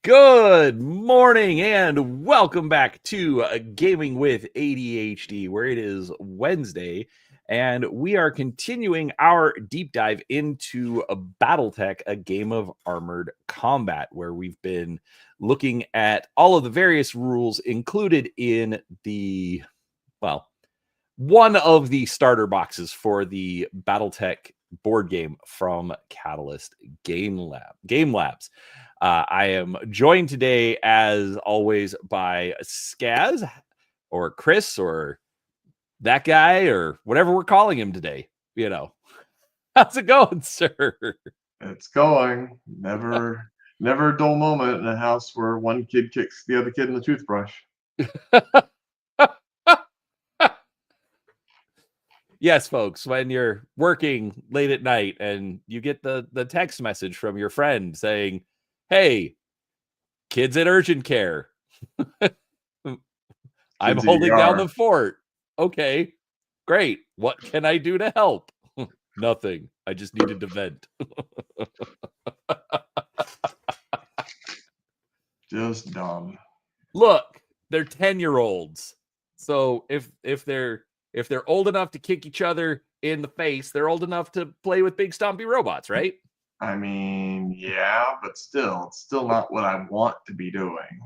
Good morning and welcome back to Gaming with ADHD, where it is Wednesday and we are continuing our deep dive into Battletech, a game of armored combat, where we've been looking at all of the various rules included in the, one of the starter boxes for the Battletech board game from Catalyst Game Labs. I am joined today, as always, by Skaz or Chris or that guy or whatever we're calling him today. How's it going, sir? It's going. Never a dull moment in a house where one kid kicks the other kid in the toothbrush. Yes, folks, when you're working late at night and you get the text message from your friend saying, "Hey, kids at urgent care. I'm holding down the fort. Okay, great. What can I do to help?" Nothing. I just needed to vent. Just dumb. Look, they're 10-year-olds. So if they're old enough to kick each other in the face, they're old enough to play with big stompy robots, right? I mean, yeah, but still, it's still not what I want to be doing.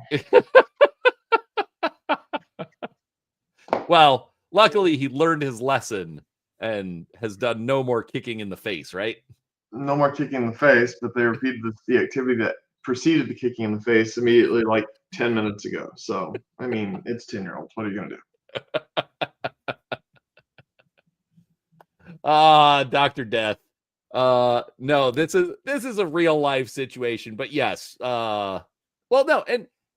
Well, luckily he learned his lesson and has done no more kicking in the face, right? No more kicking in the face, but they repeated the activity that preceded the kicking in the face immediately, like 10 minutes ago. So, I mean, it's 10-year-olds. What are you going to do? Dr. Death. No, this is a real life situation, but yes. No,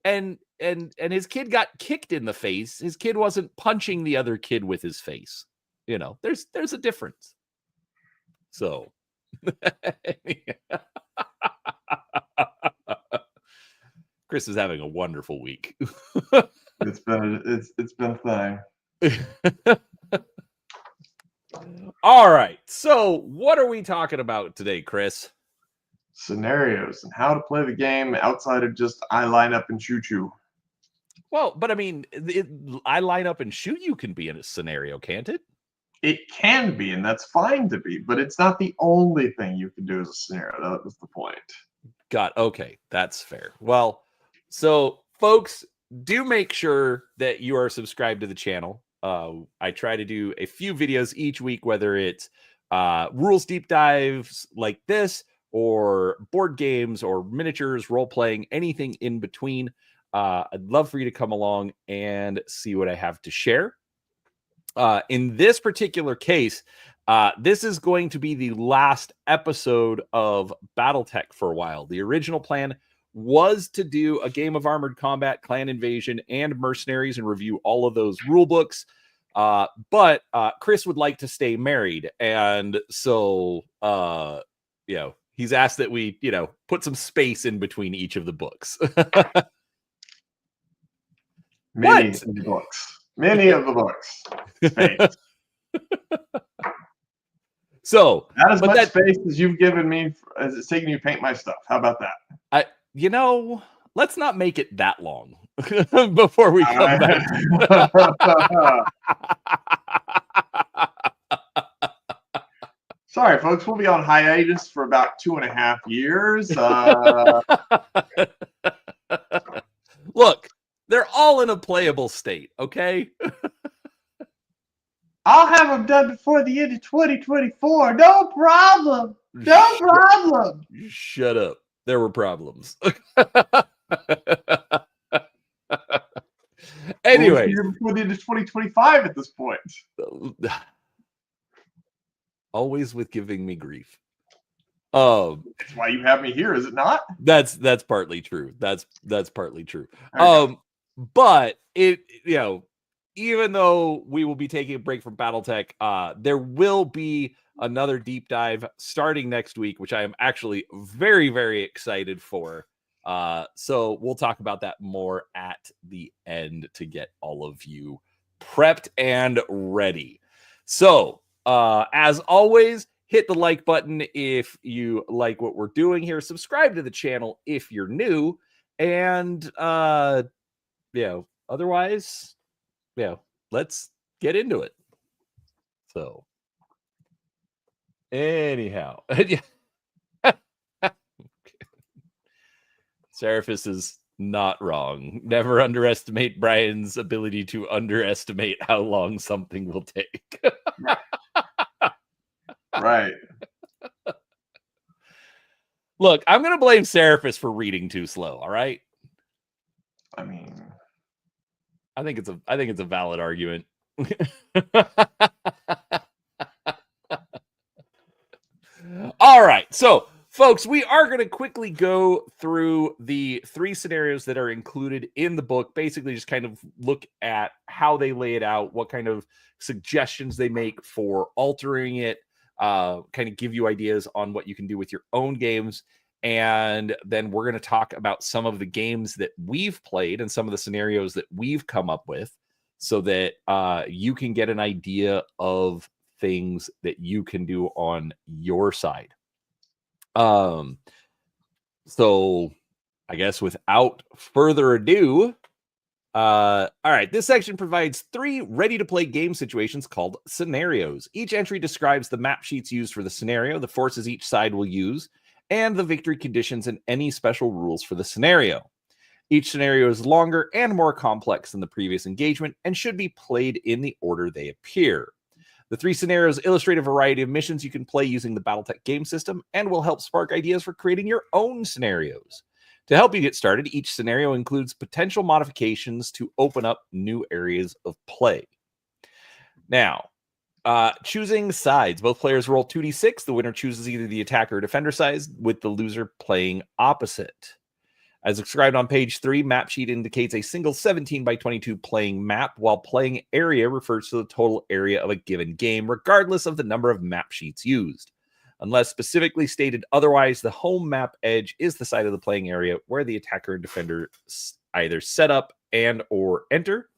and his kid got kicked in the face. His kid wasn't punching the other kid with his face. There's a difference. So Chris is having a wonderful week. It's been a thing. All right. So what are we talking about today, Chris? Scenarios and how to play the game outside of just I line up and shoot you. Well, but I mean, I line up and shoot you can be in a scenario, can't it? It can be, and that's fine to be, but it's not the only thing you can do as a scenario. That was the point. Okay, that's fair. Well, so folks, do make sure that you are subscribed to the channel. I try to do a few videos each week, whether it's rules deep dives like this, or board games, or miniatures, role playing, anything in between. I'd love for you to come along and see what I have to share. In this particular case, this is going to be the last episode of Battletech for a while. The original plan was to do a game of armored combat, clan invasion, and mercenaries and review all of those rule books. But Chris would like to stay married. And so, he's asked that we, put some space in between each of the books. Many of the books. Many of the books. Space. So not as much space as you've given me as it's taken you to paint my stuff. How about that? Let's not make it that long before we come back. Sorry, folks. We'll be on hiatus for about 2.5 years. Look, they're all in a playable state, okay? I'll have them done before the end of 2024. No problem. No problem. Shut up. There were problems. Anyway, before the end of 2025 at this point. Always with giving me grief. That's why you have me here, is it not? That's partly true. That's partly true. But it, even though we will be taking a break from Battletech, there will be another deep dive starting next week, which I am actually very, very excited for. So we'll talk about that more at the end to get all of you prepped and ready. So, as always, hit the like button if you like what we're doing here. Subscribe to the channel if you're new. And otherwise, let's get into it. So anyhow, Seraphis is not wrong. Never underestimate Brian's ability to underestimate how long something will take. Right. Look, I'm going to blame Seraphis for reading too slow. All right. I mean, I think it's a valid argument. All right. So, folks, we are going to quickly go through the 3 scenarios that are included in the book. Basically, just kind of look at how they lay it out, what kind of suggestions they make for altering it, kind of give you ideas on what you can do with your own games. And then we're going to talk about some of the games that we've played and some of the scenarios that we've come up with so that you can get an idea of things that you can do on your side. So I guess without further ado, all right, this section provides 3 ready-to-play game situations called scenarios. Each entry describes the map sheets used for the scenario, the forces each side will use, and the victory conditions and any special rules for the scenario. Each scenario is longer and more complex than the previous engagement and should be played in the order they appear. The 3 scenarios illustrate a variety of missions you can play using the Battletech game system and will help spark ideas for creating your own scenarios. To help you get started, each scenario includes potential modifications to open up new areas of play. Now, choosing sides. Both players roll 2d6. The winner chooses either the attacker or defender side, with the loser playing opposite. As described on page 3, map sheet indicates a single 17 by 22 playing map, while playing area refers to the total area of a given game, regardless of the number of map sheets used. Unless specifically stated otherwise, the home map edge is the side of the playing area where the attacker and defender either set up and or enter.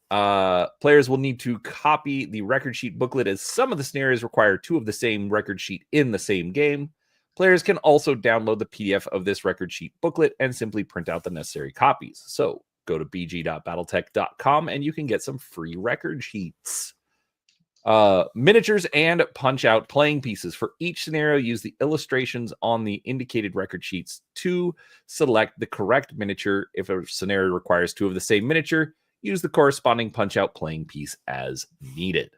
Players will need to copy the record sheet booklet, as some of the scenarios require 2 of the same record sheet in the same game. Players can also download the PDF of this record sheet booklet and simply print out the necessary copies. So go to bg.battletech.com and you can get some free record sheets. Miniatures and punch-out playing pieces. For each scenario, use the illustrations on the indicated record sheets to select the correct miniature. If a scenario requires 2 of the same miniature, use the corresponding punch-out playing piece as needed.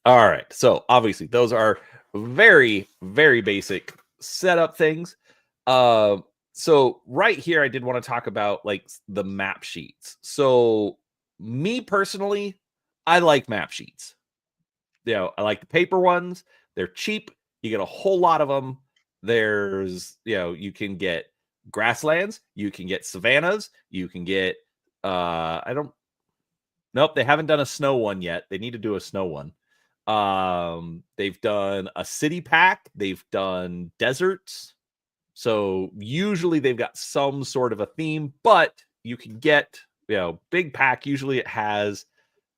All right, so obviously those are very, very basic setup things. So right here, I did want to talk about like the map sheets. So me personally, I like map sheets. I like the paper ones. They're cheap. You get a whole lot of them. There's, you can get grasslands, you can get savannas, you can get, nope, they haven't done a snow one yet. They need to do a snow one. They've done a city pack, they've done deserts. So usually they've got some sort of a theme, but you can get, big pack. Usually it has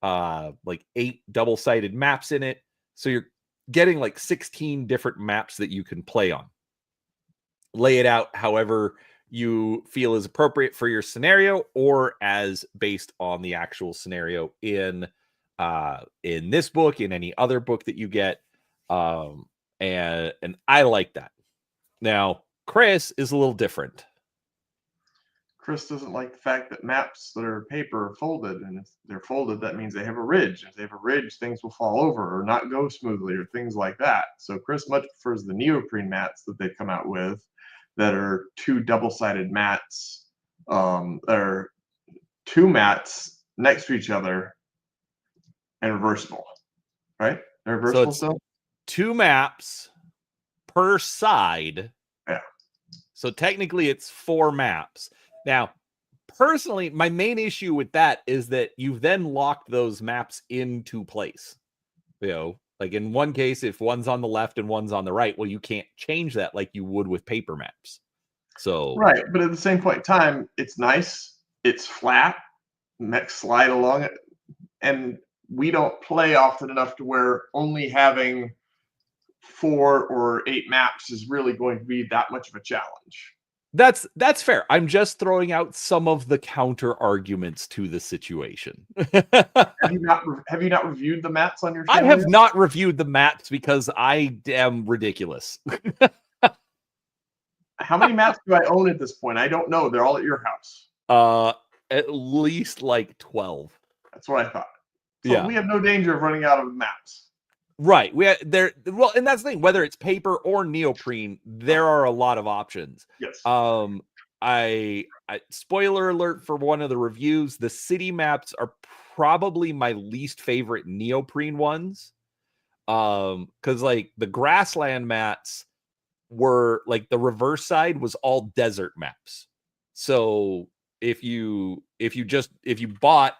like 8 double-sided maps in it. So you're getting like 16 different maps that you can play on. Lay it out however you feel is appropriate for your scenario, or as based on the actual scenario in this book, in any other book that you get. And I like that. Now, Chris is a little different. Chris doesn't like the fact that maps that are paper are folded, and if they're folded, that means they have a ridge. If they have a ridge, things will fall over or not go smoothly or things like that. So Chris much prefers the neoprene mats that they've come out with that are 2 double-sided mats, or 2 mats next to each other and reversible, right? They're reversible still? 2 maps per side. Yeah. So technically it's 4 maps. Now, personally, my main issue with that is that you've then locked those maps into place. Like in one case, if one's on the left and one's on the right, well, you can't change that like you would with paper maps. So right, but at the same point in time, it's nice, it's flat, next slide along it, and we don't play often enough to where only having 4 or 8 maps is really going to be that much of a challenge. That's fair. I'm just throwing out some of the counter arguments to the situation. Have you not reviewed the maps on your I channel have yet? not reviewed the maps because I am ridiculous. How many maps do I own at this point? I don't know. They're all at your house. At least like 12. That's what I thought. So Yeah. we have no danger of running out of maps. Right. Well, and that's the thing, whether it's paper or neoprene, there are a lot of options. Yes. I spoiler alert for one of the reviews, the city maps are probably my least favorite neoprene ones. Because like the grassland maps were like the reverse side was all desert maps. So if you bought,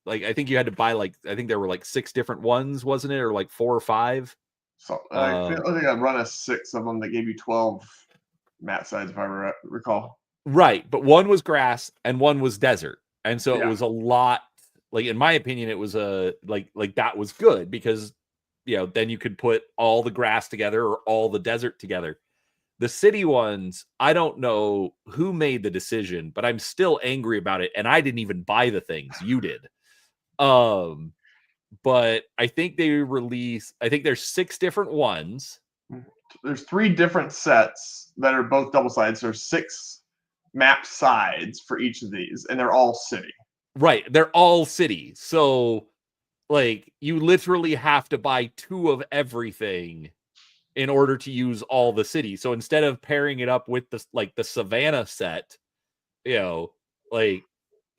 like I think you had to buy like I think there were like 6 different ones, wasn't it, or like 4 or 5? So I think I run a 6 of them that gave you 12 map sides, if I recall. Right, but one was grass and one was desert, and so it Yeah. was a lot. Like in my opinion, it was a like that was good because then you could put all the grass together or all the desert together. The city ones, I don't know who made the decision, but I'm still angry about it, and I didn't even buy the things. You did. But I think there's 6 different ones. There's 3 different sets that are both double sides. There's 6 map sides for each of these, and they're all city. Right, they're all city. So like you literally have to buy 2 of everything in order to use all the city. So instead of pairing it up with the Savannah set, like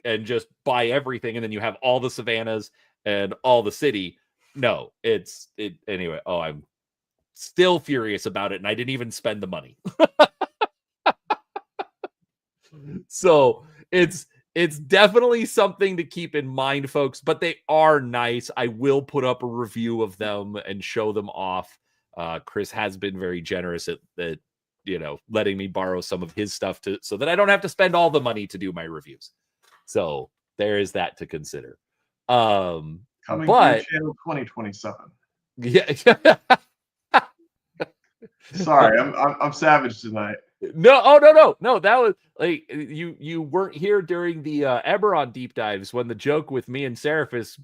and just buy everything and then you have all the Savannahs and all the city. No, it anyway. Oh, I'm still furious about it, and I didn't even spend the money. So it's definitely something to keep in mind, folks, but they are nice. I will put up a review of them and show them off. Chris has been very generous at letting me borrow some of his stuff so that I don't have to spend all the money to do my reviews. So there is that to consider. Coming to your channel 2027. Yeah. Sorry, I'm savage tonight. No, oh no. That was like you weren't here during the Eberron deep dives when the joke with me and Seraphis,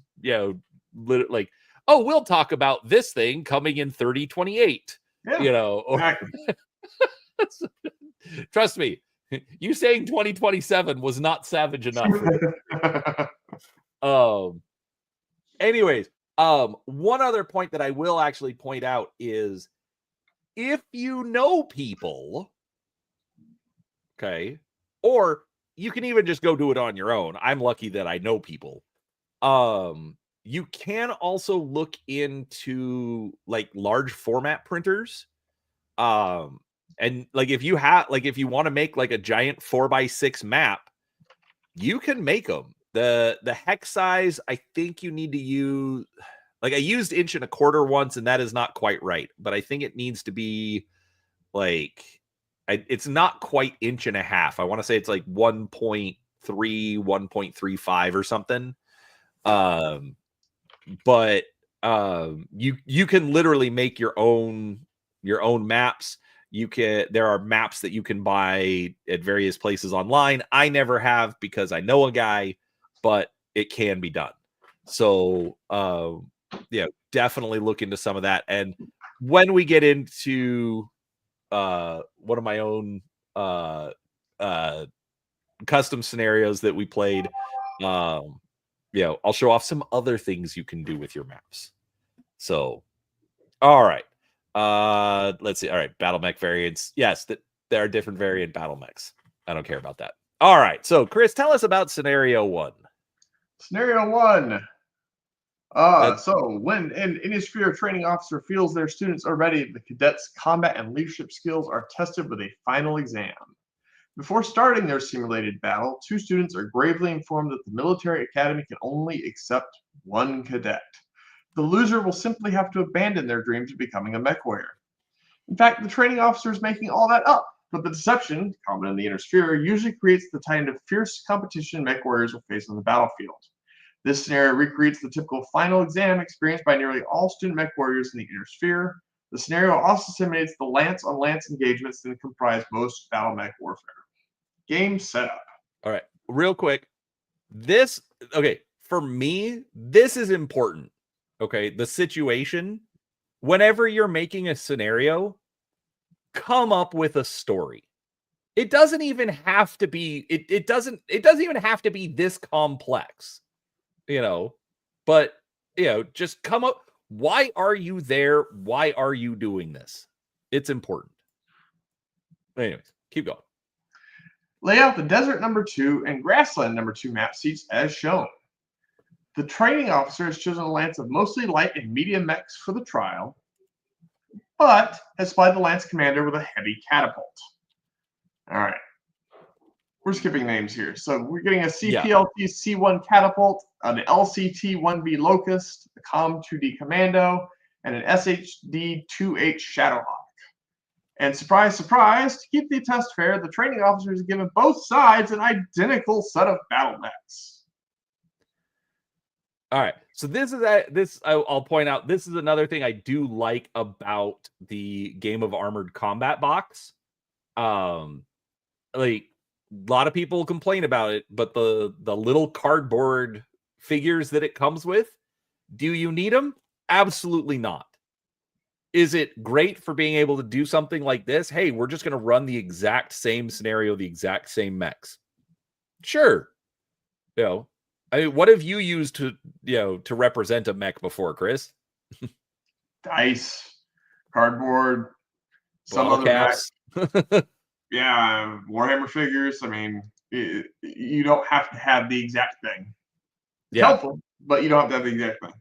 like, oh, we'll talk about this thing coming in 3028. Yeah, exactly. Trust me, you saying 2027 was not savage enough. Anyways, one other point that I will actually point out is if you know people, okay, or you can even just go do it on your own. I'm lucky that I know people. You can also look into like large format printers. And like if you want to make like a giant 4x6 map, you can make them. The hex size, I think you need to use, like I used 1.25 inches once, and that is not quite right. But I think it needs to be like it's not quite 1.5 inches. I want to say it's like 1.3, 1.35 or something. But you can literally make your own maps. There are maps that you can buy at various places online. I never have because I know a guy, but it can be done. So definitely look into some of that. And when we get into one of my own custom scenarios that we played, I'll show off some other things you can do with your maps. So all right, let's see. All right, battle mech variants. Yes, there are different variant battle mechs. I don't care about that. All right, so Chris, tell us about scenario 1. Scenario 1. So when an Innisphere training officer feels their students are ready, the cadets' combat and leadership skills are tested with a final exam. Before starting their simulated battle, 2 students are gravely informed that the military academy can only accept 1 cadet. The loser will simply have to abandon their dreams of becoming a mech warrior. In fact, the training officer is making all that up, but the deception, common in the Inner Sphere, usually creates the kind of fierce competition mech warriors will face on the battlefield. This scenario recreates the typical final exam experienced by nearly all student mech warriors in the Inner Sphere, The scenario also simulates the lance-on-lance engagements that comprise most battle mech warfare. Game setup. All right, real quick. This, okay, for me, this is important. Okay, the situation. Whenever you're making a scenario, come up with a story. It doesn't even have to be, it doesn't even have to be this complex, but just come up. Why are you there? Why are you doing this? It's important. Anyways, keep going. Lay out the Desert number 2 and Grassland number 2 map seats as shown. The training officer has chosen a lance of mostly light and medium mechs for the trial, but has supplied the lance commander with a heavy catapult. All right. We're skipping names here. So we're getting a CPLT C1 catapult, an LCT 1B Locust, a COM 2D Commando, and an SHD 2H Shadowhawk. And surprise, surprise, to keep the test fair, the training officer has given both sides an identical set of battle mechs. All right. So I'll point out, this is another thing I do like about the Game of Armored Combat box. Like, a lot of people complain about it, but the little cardboard figures that it comes with, do you need them? Absolutely not. Is it great for being able to do something like this? Hey, we're just going to run the exact same scenario, the exact same mechs. Sure. I mean, what have you used to represent a mech before, Chris? Dice, cardboard, some Bottle other caps. Yeah, Warhammer figures. I mean, you don't have to have the exact thing. It's helpful, but you don't have to have the exact thing.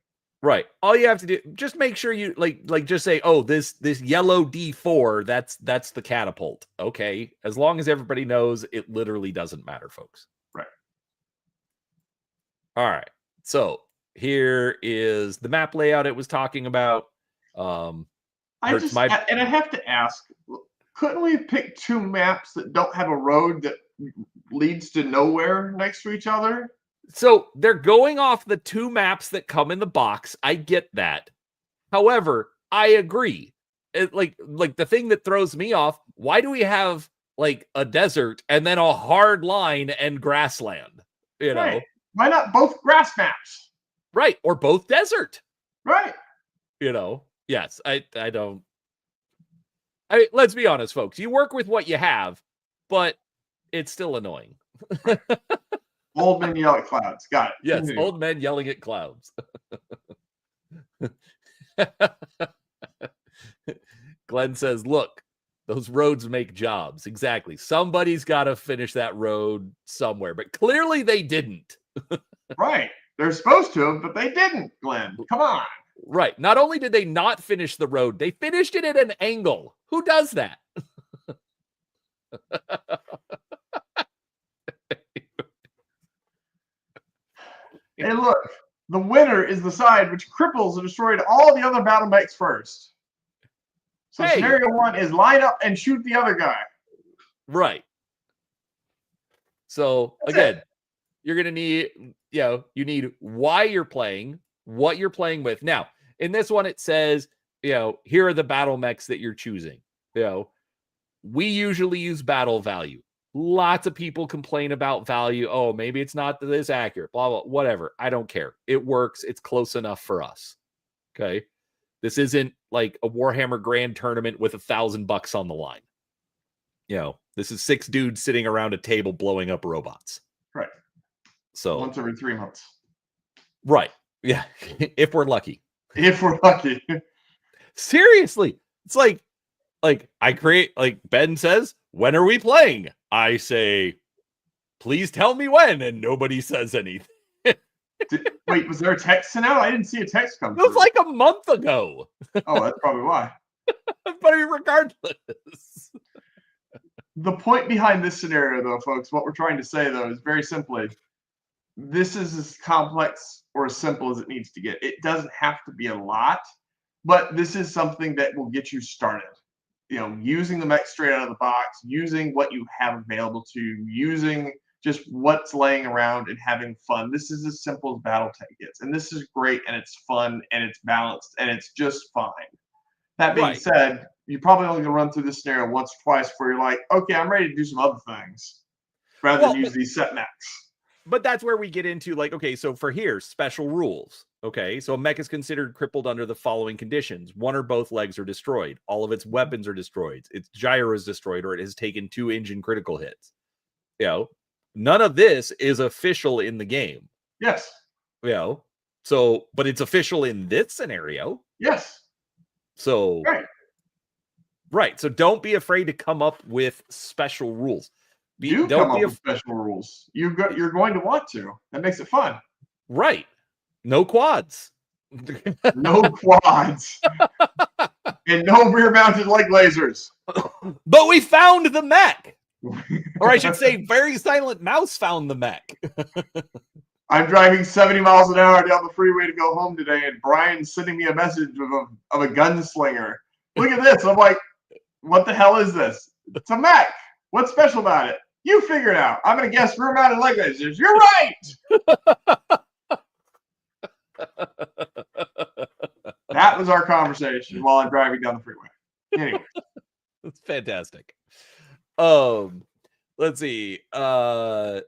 Right. All you have to do, just make sure you like just say, oh, this yellow D4, that's the catapult. Okay. As long as everybody knows, it literally doesn't matter, folks. Right. All right. So here is the map layout it was talking about. And I have to ask, couldn't we pick two maps that don't have a road that leads to nowhere next to each other? So they're going off the two maps that come in the box. I get that. However, I agree. Like the thing that throws me off, why do we have like a desert and then a hard line and grassland? Right. Why not both grass maps? Right. Or both desert. Right. Yes, I don't. I mean, let's be honest, folks. You work with what you have, but it's still annoying. Right. Old men yell at clouds. Got it. Yes, old men yelling at clouds. Glenn says, look, those roads make jobs. Exactly. Somebody's got to finish that road somewhere, but clearly they didn't. Right. They're supposed to have, but they didn't, Glenn. Come on. Right. Not only did they not finish the road, they finished it at an angle. Who does that? Hey, look. The winner is the side which cripples and destroyed all the other battle mechs first. So scenario one is line up and shoot the other guy. Right. So again, you're going to need, you need why you're playing, what you're playing with. Now, in this one, it says, here are the battle mechs that you're choosing. We usually use battle value. Lots of people complain about value. Oh, maybe it's not this accurate, blah, blah, whatever. I don't care. It works. It's close enough for us. Okay. This isn't like a Warhammer Grand Tournament with $1,000 on the line. This is 6 dudes sitting around a table blowing up robots. Right. So once every 3 months. Right. Yeah. If we're lucky. If we're lucky. Seriously. It's like I create, like Ben says, when are we playing? I say, please tell me when, and nobody says anything. Wait, was there a text sent out? I didn't see a text come through. It was like a month ago. Oh, that's probably why. But regardless. The point behind this scenario, though, folks, what we're trying to say, though, is very simply, this is as complex or as simple as it needs to get. It doesn't have to be a lot, but this is something that will get you started. Using the mech straight out of the box, using what you have available to you, using just what's laying around and having fun. This is as simple as Battletech gets. And this is great, and it's fun, and it's balanced, and it's just fine. That being Right. said, you're probably only going to run through this scenario once or twice before you're like, okay, I'm ready to do some other things rather than Well, use these set mechs. but that's where we get into like, okay, so for here, special rules. Okay, so a mech is considered crippled under the following conditions: one or both legs are destroyed, all of its weapons are destroyed, its gyro is destroyed, or it has taken 2 engine critical hits. You know, none of this is official in the game. Yes. You know, so but it's official in this scenario. Yes. So right. So don't be afraid to come up with special rules. Do come Don't up be with special rules. You're going to want to. That makes it fun. right. No quads. No quads. And no rear-mounted leg lasers. But we found the mech. Or I should say, Very Silent Mouse found the mech. I'm driving 70 miles an hour down the freeway to go home today, and Brian's sending me a message of a gunslinger. Look at this. I'm like, what the hell is this? It's a mech. What's special about it? You figure it out. I'm going to guess rear-mounted leg lasers. You're right. That was our conversation while I'm driving down the freeway. Anyway. That's fantastic. Let's see. But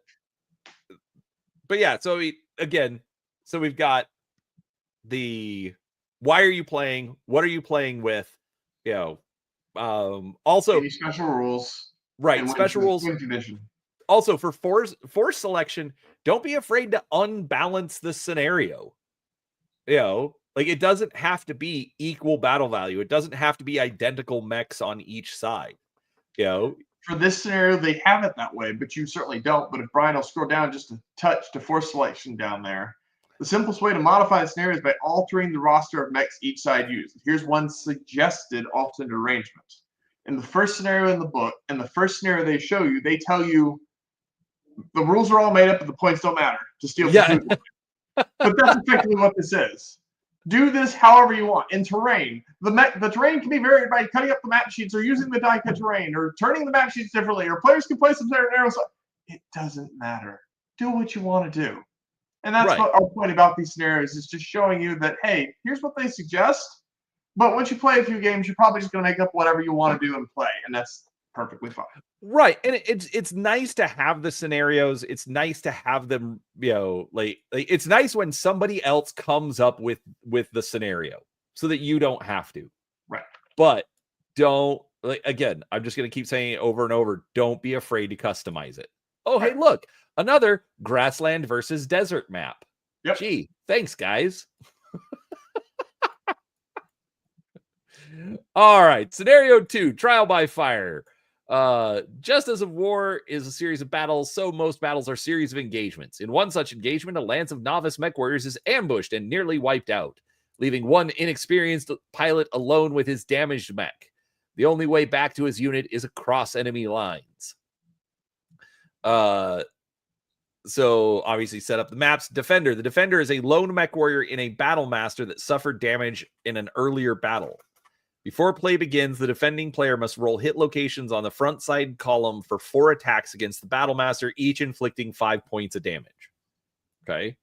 yeah, so we've got the why are you playing? What are you playing with? You know, also any special rules. Right, special rules. Win condition. Also, for force selection, don't be afraid to unbalance the scenario. You know, like it doesn't have to be equal battle value. It doesn't have to be identical mechs on each side. You know, for this scenario, they have it that way, but you certainly don't. But if Brian will scroll down just a touch to force selection down there, the simplest way to modify the scenario is by altering the roster of mechs each side uses. Here's one suggested alternate arrangement. In the first scenario in the book, and the first scenario they show you, they tell you the rules are all made up, but the points don't matter to steal from food. But that's effectively what this is. Do this however you want. In terrain, the terrain can be varied by cutting up the map sheets or using the die cut terrain or turning the map sheets differently, or players can place some arrows. It doesn't matter. Do what you want to do. And that's what our point about these scenarios is, just showing you that, hey, here's what they suggest. But once you play a few games, you're probably just going to make up whatever you want to do and play. And that's perfectly fine. Right. And it's nice to have the scenarios. It's nice to have them, you know, like it's nice when somebody else comes up with the scenario so that you don't have to. Right. But don't, like, again, I'm just going to keep saying it over and over. Don't be afraid to customize it. Oh, hey, look, another grassland versus desert map. Yep. Gee, thanks, guys. All right. Scenario 2, trial by fire. Just as a war is a series of battles, so most battles are series of engagements. In one such engagement, a lance of novice mech warriors is ambushed and nearly wiped out, leaving one inexperienced pilot alone with his damaged mech. The only way back to his unit is across enemy lines. So obviously set up the maps. Defender. The defender is a lone mech warrior in a battle master that suffered damage in an earlier battle. Before play begins, the defending player must roll hit locations on the front side column for 4 attacks against the battle master, each inflicting 5 points of damage. Okay.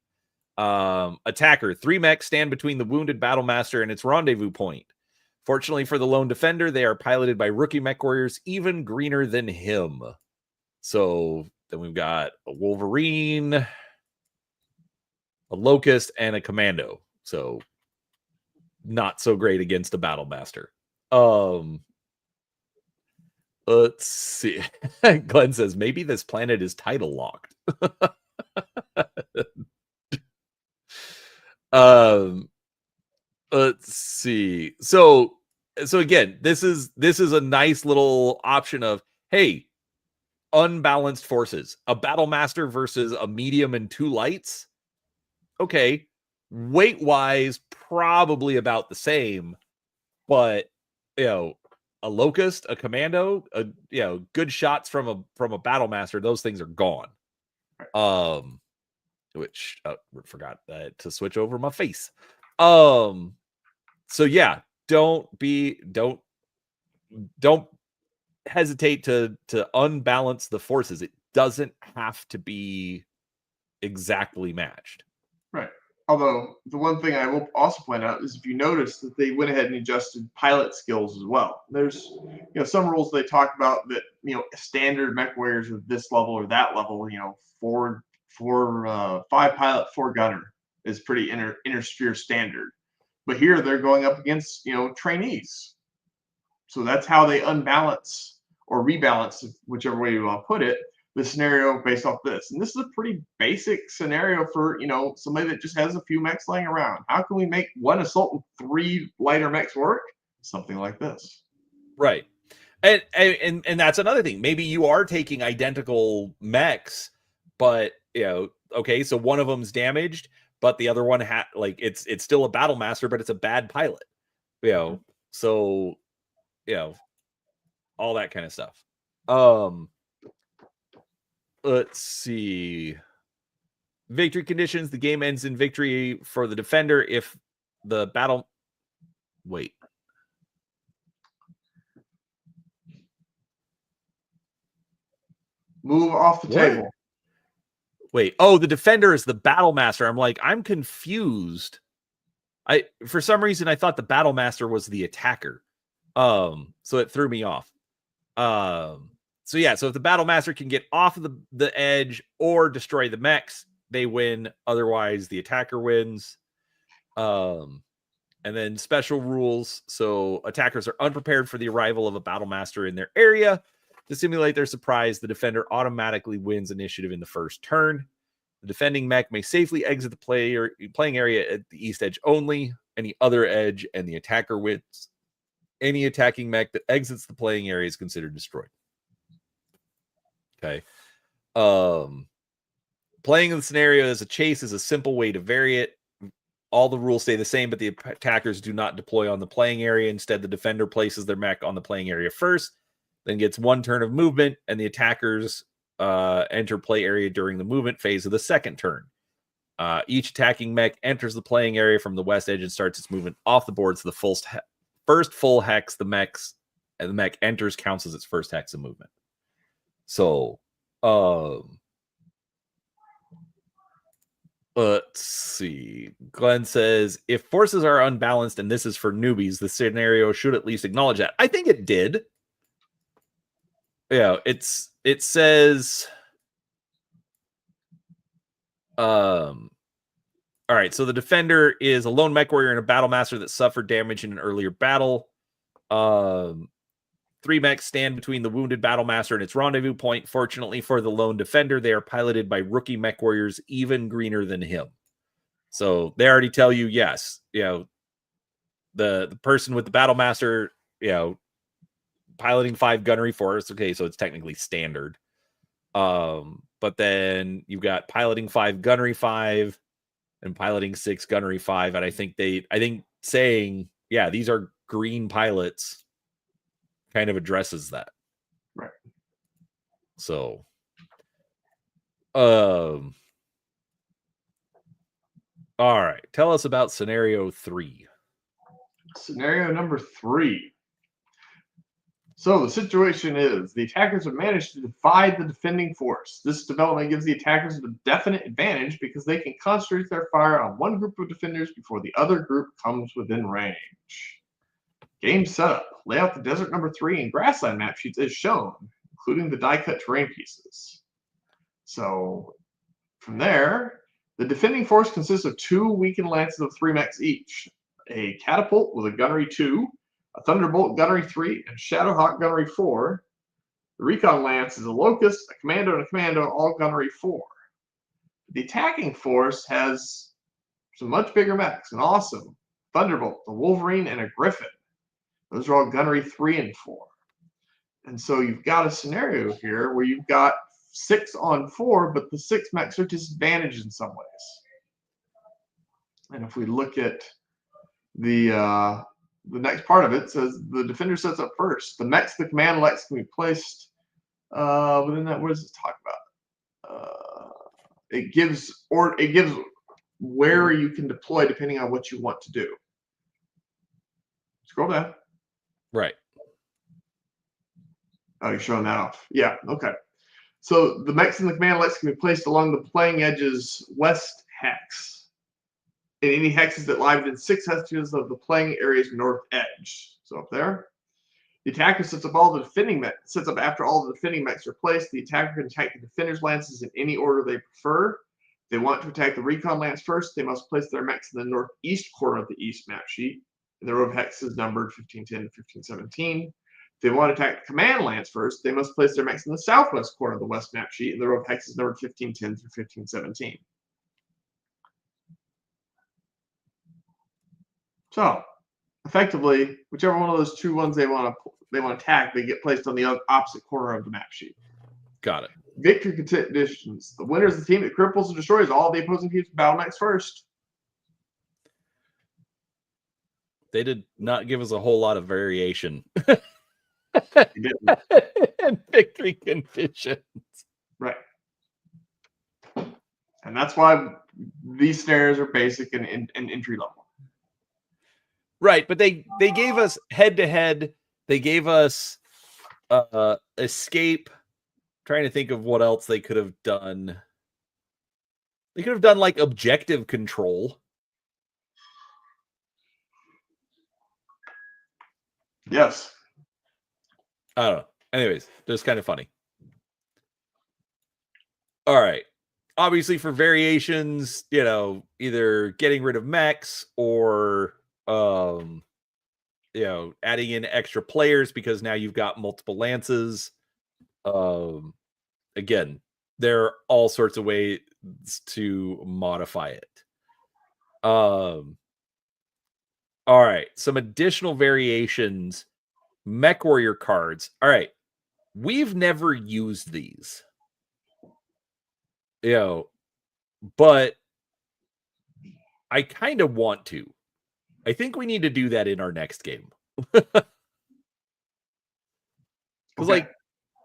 Attacker. 3 mechs stand between the wounded battle master and its rendezvous point. Fortunately for the lone defender, they are piloted by rookie mech warriors even greener than him. So then we've got a Wolverine, a Locust, and a Commando. So not so great against a battle master. Let's see. Glenn says maybe this planet is title locked. Let's see. So again, this is a nice little option of, hey, unbalanced forces, a battle master versus a medium and 2 lights. Okay, weight wise, probably about the same, but you know, a Locust, a Commando, good shots from a battle master, those things are gone. Which forgot to switch over my face. So yeah, don't hesitate to unbalance the forces. It doesn't have to be exactly matched. Right. Although the one thing I will also point out is if you notice that they went ahead and adjusted pilot skills as well. There's some rules they talk about that standard mech warriors of this level or that level, five pilot, four gunner is pretty inter-sphere standard. But here they're going up against trainees, so that's how they unbalance or rebalance, whichever way you want to put it, the scenario based off this. And this is a pretty basic scenario for somebody that just has a few mechs laying around. How can we make one assault and three lighter mechs work? Something like this. Right. And that's another thing. Maybe you are taking identical mechs, but okay, so one of them's damaged, but the other one it's still a battle master, but it's a bad pilot. So all that kind of stuff. Let's see. Victory conditions. The game ends in victory for the defender if the battle. Wait. Move off the table. Wait. Oh, the defender is the battle master. I'm confused. For some reason I thought the battle master was the attacker. So it threw me off. So if the battle master can get off of the edge or destroy the mechs, they win. Otherwise, the attacker wins. And then special rules. So attackers are unprepared for the arrival of a battle master in their area. To simulate their surprise, the defender automatically wins initiative in the first turn. The defending mech may safely exit the playing area at the east edge only. Any other edge, and the attacker wins. Any attacking mech that exits the playing area is considered destroyed. Okay. Playing the scenario as a chase is a simple way to vary it. All the rules stay the same, but the attackers do not deploy on the playing area. Instead, the defender places their mech on the playing area first, then gets one turn of movement, and the attackers enter play area during the movement phase of the second turn. Each attacking mech enters the playing area from the west edge and starts its movement off the board. So the first full hex the mech enters counts as its first hex of movement. So, let's see. Glenn says, if forces are unbalanced and this is for newbies, the scenario should at least acknowledge that. I think it did. It says, all right, so the defender is a lone mech warrior and a battle master that suffered damage in an earlier battle. 3 mechs stand between the wounded battle master and its rendezvous point. Fortunately for the lone defender, they are piloted by rookie mech warriors even greener than him. So they already tell you, yes, the person with the battle master, piloting 5 gunnery 4. Okay, so it's technically standard. But then you've got piloting 5 gunnery 5 and piloting 6 gunnery 5. And I think saying, yeah, these are green pilots kind of addresses that. Right. So, all right. Tell us about scenario 3. Scenario number 3. So the situation is the attackers have managed to divide the defending force. This development gives the attackers a definite advantage because they can concentrate their fire on one group of defenders before the other group comes within range. Game setup. Lay out the desert number 3 and grassland map sheets as shown, including the die-cut terrain pieces. So from there, the defending force consists of 2 weakened lances of 3 mechs each, a catapult with a gunnery 2, a thunderbolt gunnery 3, and shadowhawk gunnery 4. The recon lance is a locust, a commando, and a commando, all gunnery 4. The attacking force has some much bigger mechs, an awesome thunderbolt, a wolverine, and a griffin. Those are all gunnery 3 and 4. And so you've got a scenario here where you've got 6 on 4, but the 6 mechs are disadvantaged in some ways. And if we look at the next part of it, says the defender sets up first. The mechs the command elects can be placed within that. What does this talk about? It gives where you can deploy depending on what you want to do. Scroll down. Right. Oh, you're showing that off. Yeah, okay. So the mechs in the command elects can be placed along the playing edge's west hex. and any hexes that lie within 6 hexes of the playing area's north edge. So up there. The attacker sets up after all the defending mechs are placed. The attacker can attack the defender's lances in any order they prefer. If they want to attack the recon lance first, they must place their mechs in the northeast corner of the east map sheet. And the row of hexes numbered 1510 to 1517. If they want to attack the command lance first, they must place their mechs in the southwest corner of the west map sheet. And the row of hexes numbered 1510 through 1517. So, effectively, whichever one of those two ones they want to attack, they get placed on the opposite corner of the map sheet. Got it. Victory conditions. The winner is the team that cripples and destroys all the opposing team's battle mechs first. They did not give us a whole lot of variation. And victory conditions. Right. And that's why these scenarios are basic and entry level. Right, but they gave us head-to-head. They gave us escape. Trying to think of what else they could have done. They could have done like objective control. Yes. I don't know. Anyways, just kind of funny. All right. Obviously, for variations, either getting rid of mechs or adding in extra players because now you've got multiple lances. Again, there are all sorts of ways to modify it. All right, some additional variations. Mech Warrior cards. All right, we've never used these. But I kind of want to. I think we need to do that in our next game. Because,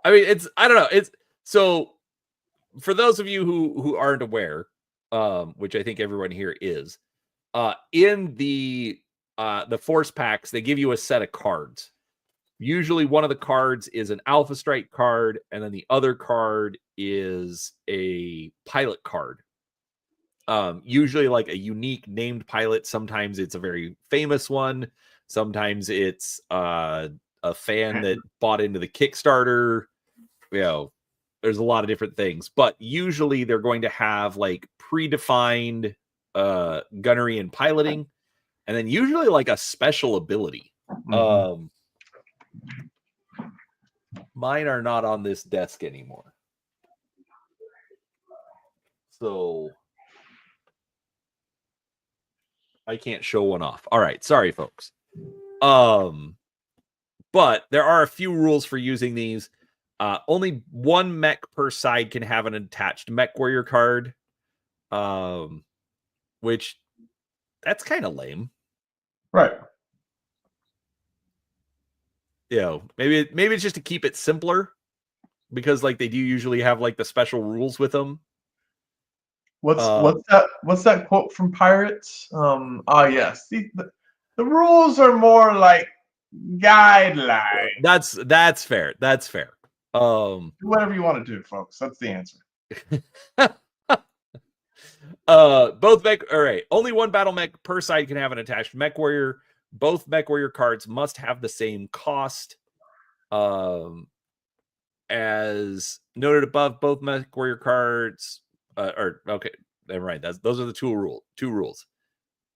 I don't know. So for those of you who aren't aware, which I think everyone here is, in the force packs, they give you a set of cards. Usually one of the cards is an Alpha Strike card, and then the other card is a pilot card. Usually like a unique named pilot. Sometimes it's a very famous one. Sometimes it's a fan that bought into the Kickstarter. There's a lot of different things, but usually they're going to have like predefined gunnery and piloting, and then usually like a special ability. Mm-hmm. Mine are not on this desk anymore. So I can't show one off. All right. Sorry, folks. But there are a few rules for using these. Only one mech per side can have an attached Mech Warrior card. Which that's kind of lame. Right. Maybe it's just to keep it simpler, because like they do usually have like the special rules with them. What's that quote from Pirates? Yes. The rules are more like guidelines. That's fair. That's fair. Do whatever you want to do, folks. That's the answer. Both mech. All right. Only one battle mech per side can have an attached Mech Warrior. Both Mech Warrior cards must have the same cost. As noted above, both Mech Warrior cards okay, never mind. Those are the two rules.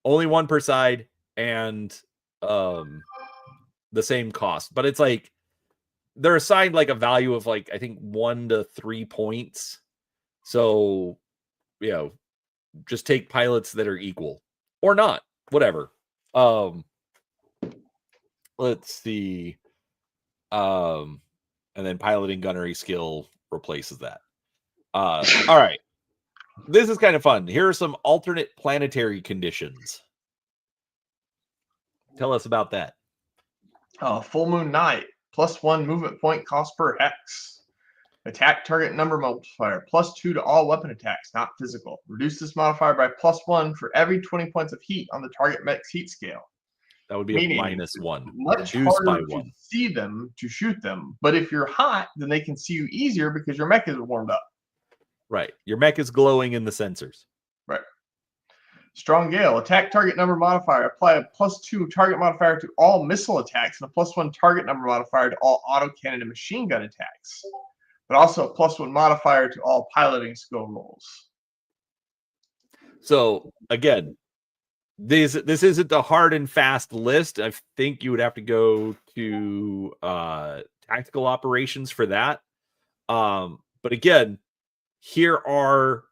Only one per side and the same cost. But it's like they're assigned like a value of like I think 1 to 3 points. So just take pilots that are equal or not, whatever. Let's see. And then piloting gunnery skill replaces that. All right. This is kind of fun. Here are some alternate planetary conditions. Tell us about that. Full Moon Night. +1 movement point cost per hex. Attack target number multiplier. +2 to all weapon attacks, not physical. Reduce this modifier by +1 for every 20 points of heat on the target mech's heat scale. That would be a -1. Much harder to see them, to shoot them. But if you're hot, then they can see you easier because your mech is warmed up. Right. Your mech is glowing in the sensors. Right. Strong Gale. Attack target number modifier. Apply a +2 target modifier to all missile attacks and a +1 target number modifier to all autocannon and machine gun attacks. But also a +1 modifier to all piloting skill rolls. So again, this isn't a hard and fast list. I think you would have to go to tactical operations for that. But again, here are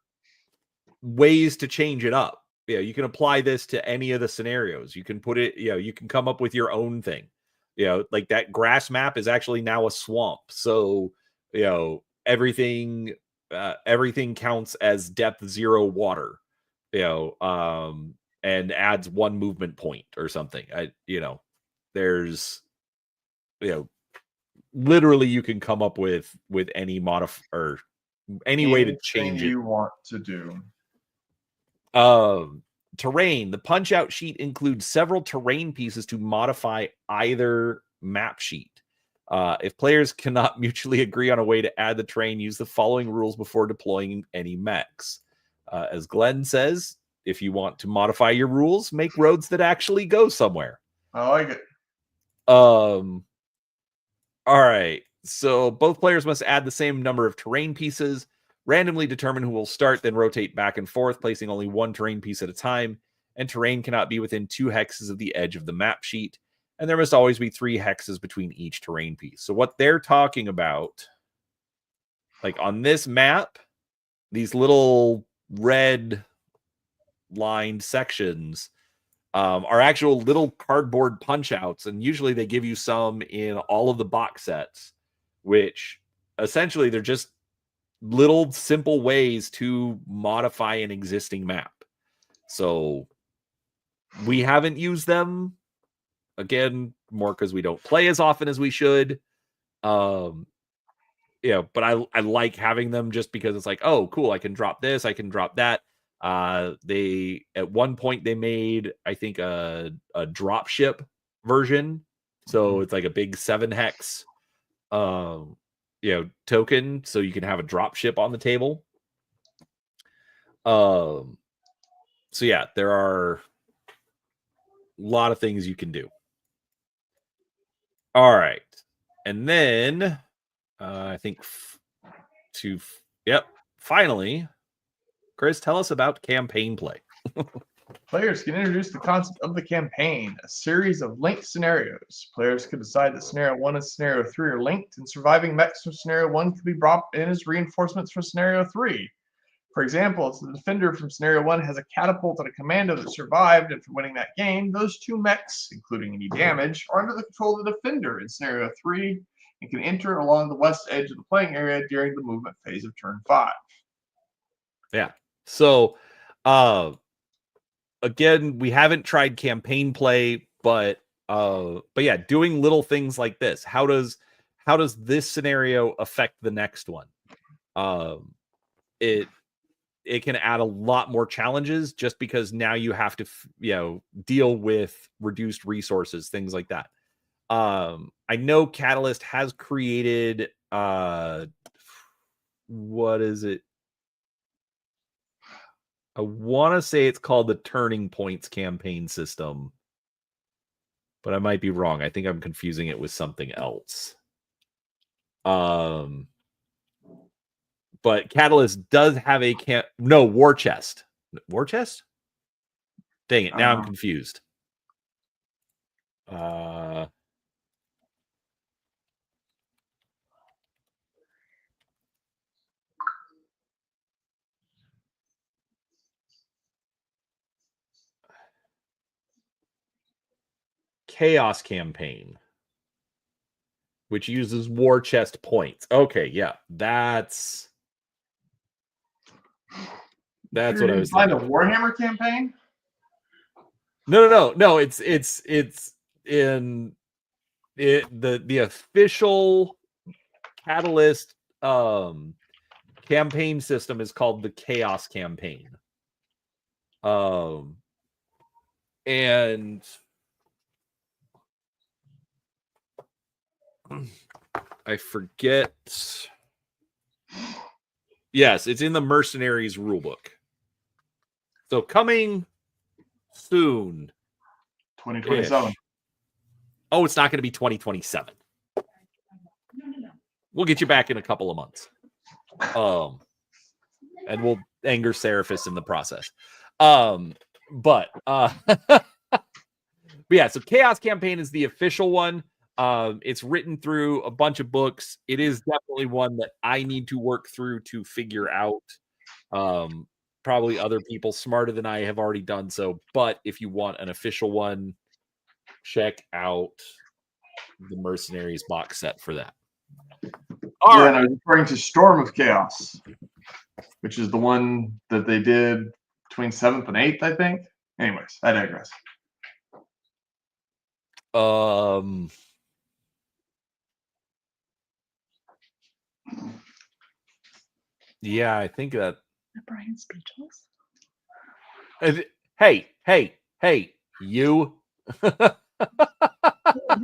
ways to change it up. You can apply this to any of the scenarios. You can put it, you can come up with your own thing. Like that grass map is actually now a swamp. So, everything counts as depth 0 water, and adds 1 movement point or something. There's, literally you can come up with any or any way to change it you want to do. Terrain. The punch out sheet includes several terrain pieces to modify either map sheet. If players cannot mutually agree on a way to add the terrain, use the following rules before deploying any mechs. As Glenn says, if you want to modify your rules, make roads that actually go somewhere. I like it. All right. So both players must add the same number of terrain pieces. Randomly determine who will start, then rotate back and forth, placing only 1 terrain piece at a time. And terrain cannot be within 2 hexes of the edge of the map sheet. And there must always be 3 hexes between each terrain piece. So what they're talking about, like on this map, these little red lined sections are actual little cardboard punch outs. And usually they give you some in all of the box sets, which essentially they're just little simple ways to modify an existing map. So we haven't used them, again, more because we don't play as often as we should. But I like having them just because it's like, oh, cool, I can drop this, I can drop that. They at one point they made, I think, a drop ship version. So it's like a big 7 hex token, so you can have a drop ship on the table. So yeah, there are a lot of things you can do. All right, and then I think finally, Chris, tell us about campaign play. Players can introduce the concept of the campaign, a series of linked scenarios. Players can decide that Scenario 1 and Scenario 3 are linked, and surviving mechs from Scenario 1 can be brought in as reinforcements for Scenario 3. For example, if the defender from Scenario 1 has a catapult and a commando that survived after winning that game, those 2 mechs, including any damage, are under the control of the defender in Scenario 3 and can enter along the west edge of the playing area during the movement phase of turn 5. Yeah. So, again, we haven't tried campaign play, but yeah, doing little things like this. How does this scenario affect the next one? It can add a lot more challenges just because now you have to deal with reduced resources, things like that. I know Catalyst has created what is it? I want to say it's called the Turning Points campaign system, but I might be wrong. I think I'm confusing it with something else. But Catalyst does have a War Chest. War Chest? Dang it, now I'm confused. Chaos Campaign, which uses War Chest points. Okay, yeah, that's what I was thinking. Find a Warhammer campaign? No. It's in the official Catalyst campaign system is called the Chaos Campaign. And I forget. Yes, it's in the Mercenaries rulebook. So coming soon. 2027. Oh, it's not going to be 2027. We'll get you back in a couple of months. And we'll anger Seraphis in the process. But yeah, so Chaos Campaign is the official one. It's written through a bunch of books. It is definitely one that I need to work through to figure out. Probably other people smarter than I have already done so. But if you want an official one, check out the Mercenaries box set for that. All right. I was referring to Storm of Chaos, which is the one that they did between 7th and 8th, I think. Anyways, I digress. Yeah, I think that. Brian's speechless. Hey, you. Your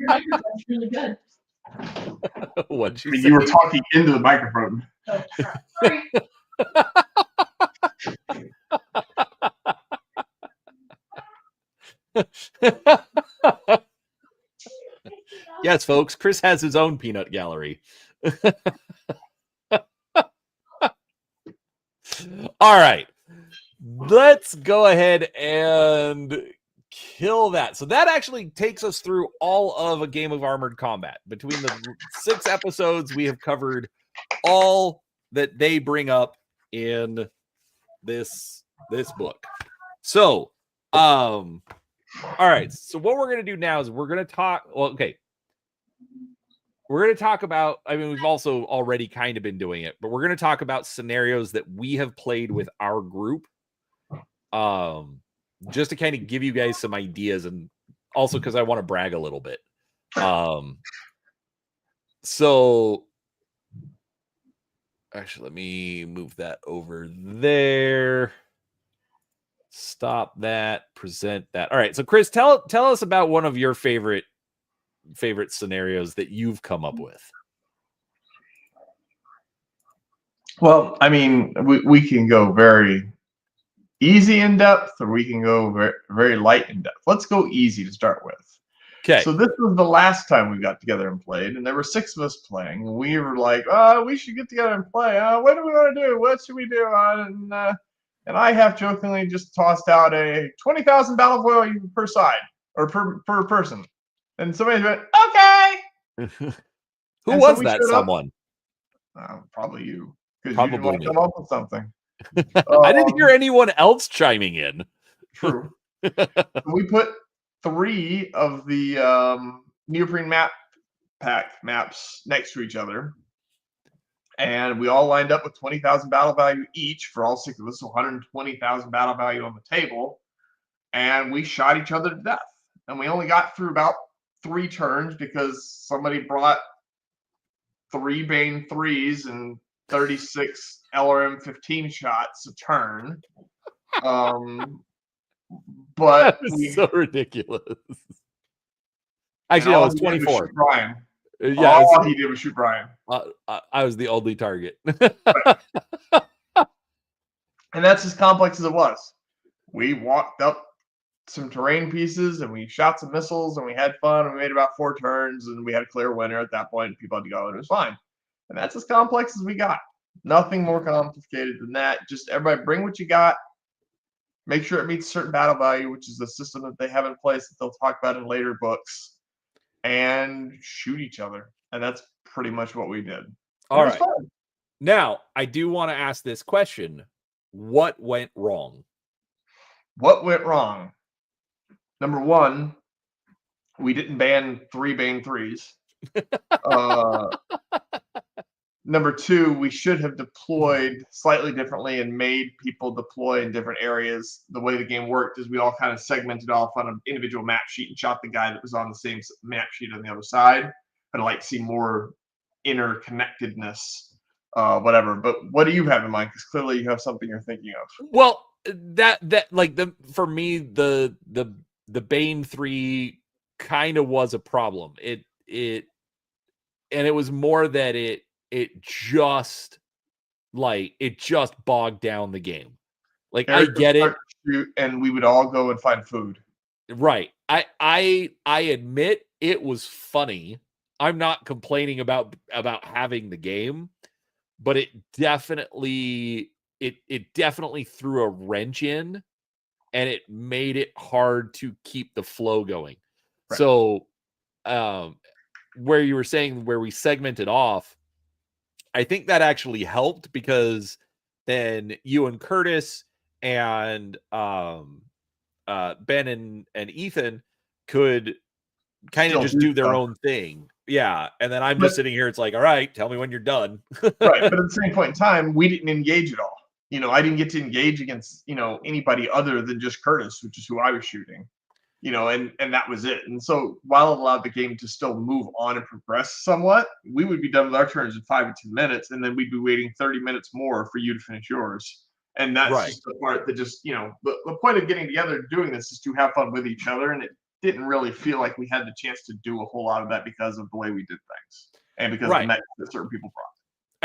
microphone's really good. What'd you say? You were talking into the microphone. Oh, sorry. Yes, folks, Chris has his own peanut gallery. All right. Let's go ahead and kill that. So that actually takes us through all of a game of Armored Combat. Between the 6 episodes, we have covered all that they bring up in this book. So, all right. So what we're going to do now is we're going to talk. Well, okay. We're going to talk about, I mean, we've also already kind of been doing it, but we're going to talk about scenarios that we have played with our group. Just to kind of give you guys some ideas, and also because I want to brag a little bit. So actually, let me move that over there. Stop that, present that. All right. So Chris, tell us about one of your favorite scenarios that you've come up with. Well, I mean, we can go very easy in depth, or we can go very, very light in depth. Let's go easy to start with. Okay. So this was the last time we got together and played, and there were 6 of us playing, and we were like, "Oh, we should get together and play. What do we want to do? What should we do?" And I half jokingly just tossed out a 20,000 battle value per side or per person, and somebody went, "Okay." Who And was so that someone? Probably you, because you Probably didn't want to me. come up with something. I didn't hear anyone else chiming in. True. We put 3 of the neoprene map pack maps next to each other, and we all lined up with 20,000 battle value each for all 6 of us, so 120,000 battle value on the table, and we shot each other to death. And we only got through about 3 turns because somebody brought 3 Bane 3s and 36 LRM 15 shots a turn. But That was so ridiculous. Actually, no, it was 24. Brian. Yeah, all he did was shoot Brian. I was the only target. And that's as complex as it was. We walked up some terrain pieces and we shot some missiles and we had fun. And we made about 4 turns and we had a clear winner at that point. People had to go and it was fine. And that's as complex as we got. Nothing more complicated than that. Just everybody bring what you got. Make sure it meets certain battle value, which is the system that they have in place that they'll talk about in later books, and shoot each other. And that's pretty much what we did. All right. Now, I do want to ask this question. What went wrong? What went wrong? Number 1, we didn't ban 3 Bane 3s. Number 2, we should have deployed slightly differently and made people deploy in different areas. The way the game worked is we all kind of segmented off on an individual map sheet and shot the guy that was on the same map sheet on the other side. I'd like to see more interconnectedness, whatever. But what do you have in mind? Because clearly you have something you're thinking of. Well, that like for me the Bane 3 kind of was a problem. It and it was more that it just bogged down the game. Like, Eric I would get it. start to shoot, and we would all go and find food. Right. I admit it was funny. I'm not complaining about having the game, but it definitely threw a wrench in, and it made it hard to keep the flow going. Right. So where you were saying where we segmented off, I think that actually helped, because then you and Curtis and Ben and Ethan could kind of Still just do do their stuff. own thing. Yeah. And then I'm But- just sitting here. It's like, all right, tell me when you're done. Right. But at the same point in time, we didn't engage at all. You know, I didn't get to engage against, you know, anybody other than just Curtis, which is who I was shooting. You know, and that was it. And so while it allowed the game to still move on and progress somewhat, we would be done with our turns in 5 to 10 minutes, and then we'd be waiting 30 minutes more for you to finish yours. And that's Right. just the part that just, you know, the point of getting together and doing this is to have fun with each other. And it didn't really feel like we had the chance to do a whole lot of that because of the way we did things and because of the mechs that certain people brought.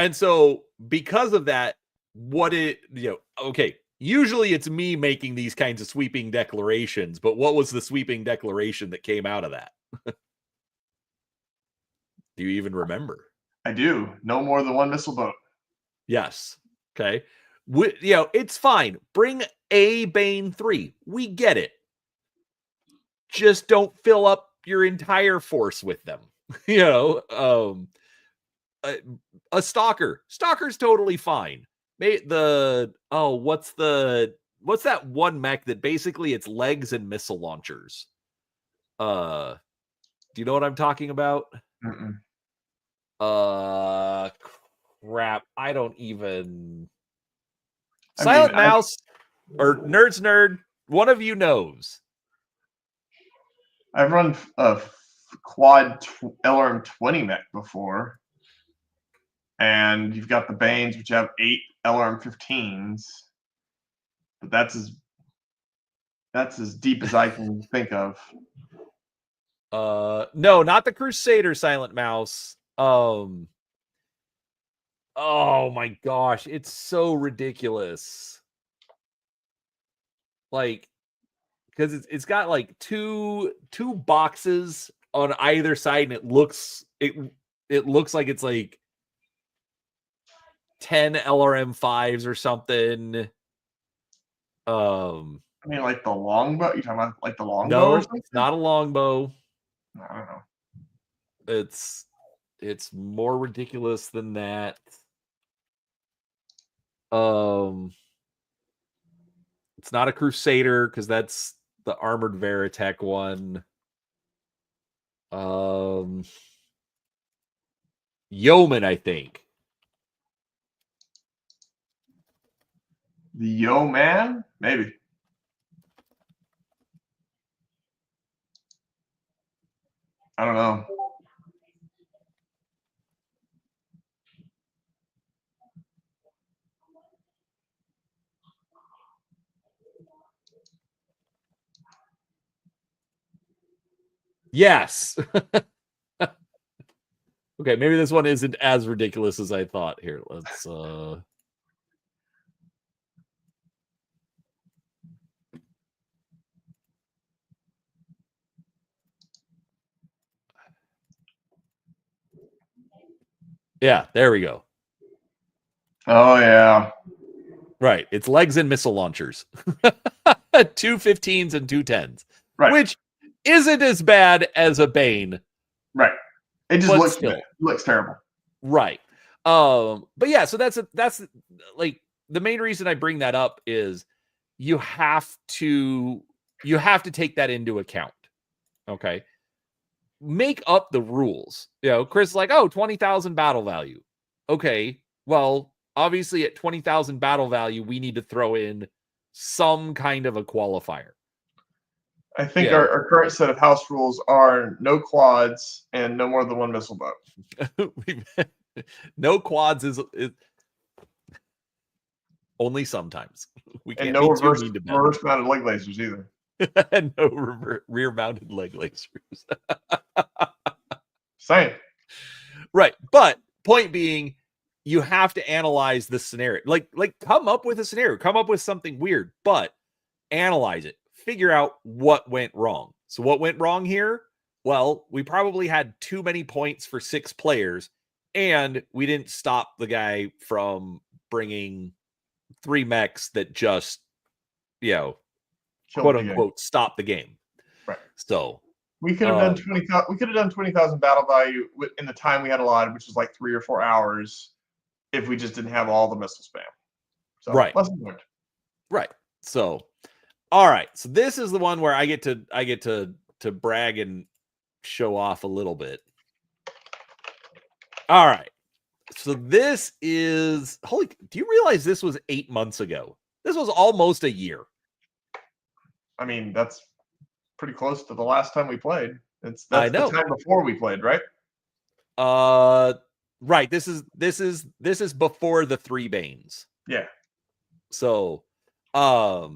And so because of that, okay, usually it's me making these kinds of sweeping declarations, but what was the sweeping declaration that came out of that? Do you even remember? I do. No more than one missile boat. Yes. Okay. It's fine. Bring a Bane 3. We get it. Just don't fill up your entire force with them. A stalker. Stalker's totally fine. What's that one mech that basically it's legs and missile launchers? Do you know what I'm talking about? Mm-mm. Crap. I don't even. Silent Mouse or Nerd's Nerd. One of you knows. I've run a quad LRM-20 mech before. And you've got the Banes, which have 8 LRM-15s. But that's as deep as I can think of. No, not the Crusader Silent Mouse. Oh my gosh, it's so ridiculous. Like, because it's got like two boxes on either side, and it looks like it's like 10 LRM5s or something. I mean, like the longbow. You talking about like the longbow? No, or something? it's not a longbow. I don't know. It's more ridiculous than that. It's not a Crusader, because that's the armored Battletech one. Yeoman, I think. The Yeoman? Maybe. I don't know. Yes. Okay, maybe this one isn't as ridiculous as I thought. Here, let's yeah, there we go. Oh yeah. Right. It's legs and missile launchers. 2 15s and 2 10s. Right. Which isn't as bad as a Bane. Right. It just But looks terrible. Right. But yeah, so that's like the main reason I bring that up is you have to take that into account. Okay. Make up the rules. Chris is like, 20,000 battle value. Okay. Well, obviously at 20,000 battle value, we need to throw in some kind of a qualifier. I think our current set of house rules are no quads and no more than one missile boat. No quads is only sometimes. We can't and no be too mean to reverse mounted leg lasers either. And no rear mounted leg lasers. Same. Right. But point being, you have to analyze the scenario. Like come up with a scenario, come up with something weird, but analyze it. Figure out what went wrong. So what went wrong here? Well, we probably had too many points for 6 players, and we didn't stop the guy from bringing 3 mechs that just, Killed quote the game. unquote, stop the game. Right. So we could have done 20,000. We could have done 20,000 battle value in the time we had allotted, which was like 3 or 4 hours, if we just didn't have all the missile spam. So right, lesson learned. right. So, all right. So this is the one where I get to brag and show off a little bit. All right. So this is do you realize this was 8 months ago? This was almost a year. I mean, that's pretty close to the last time we played. That's I the know. time before we played, right? Right. This is before the 3 Banes. Yeah. So, yeah.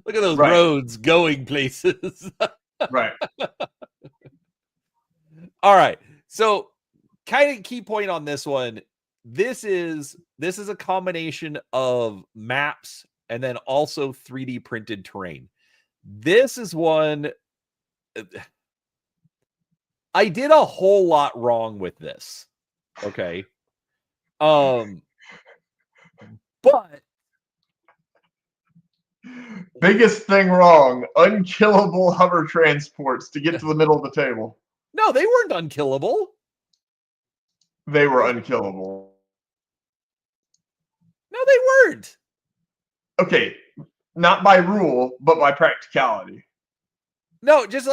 Look at those roads going places. Right. All right. So, kind of key point on this one. This is a combination of maps and then also 3D printed terrain. This is one I did a whole lot wrong with this. Okay. But biggest thing wrong, unkillable hover transports to get to the middle of the table. No, they weren't unkillable. They were unkillable. No, they weren't. Okay, not by rule, but by practicality. No, just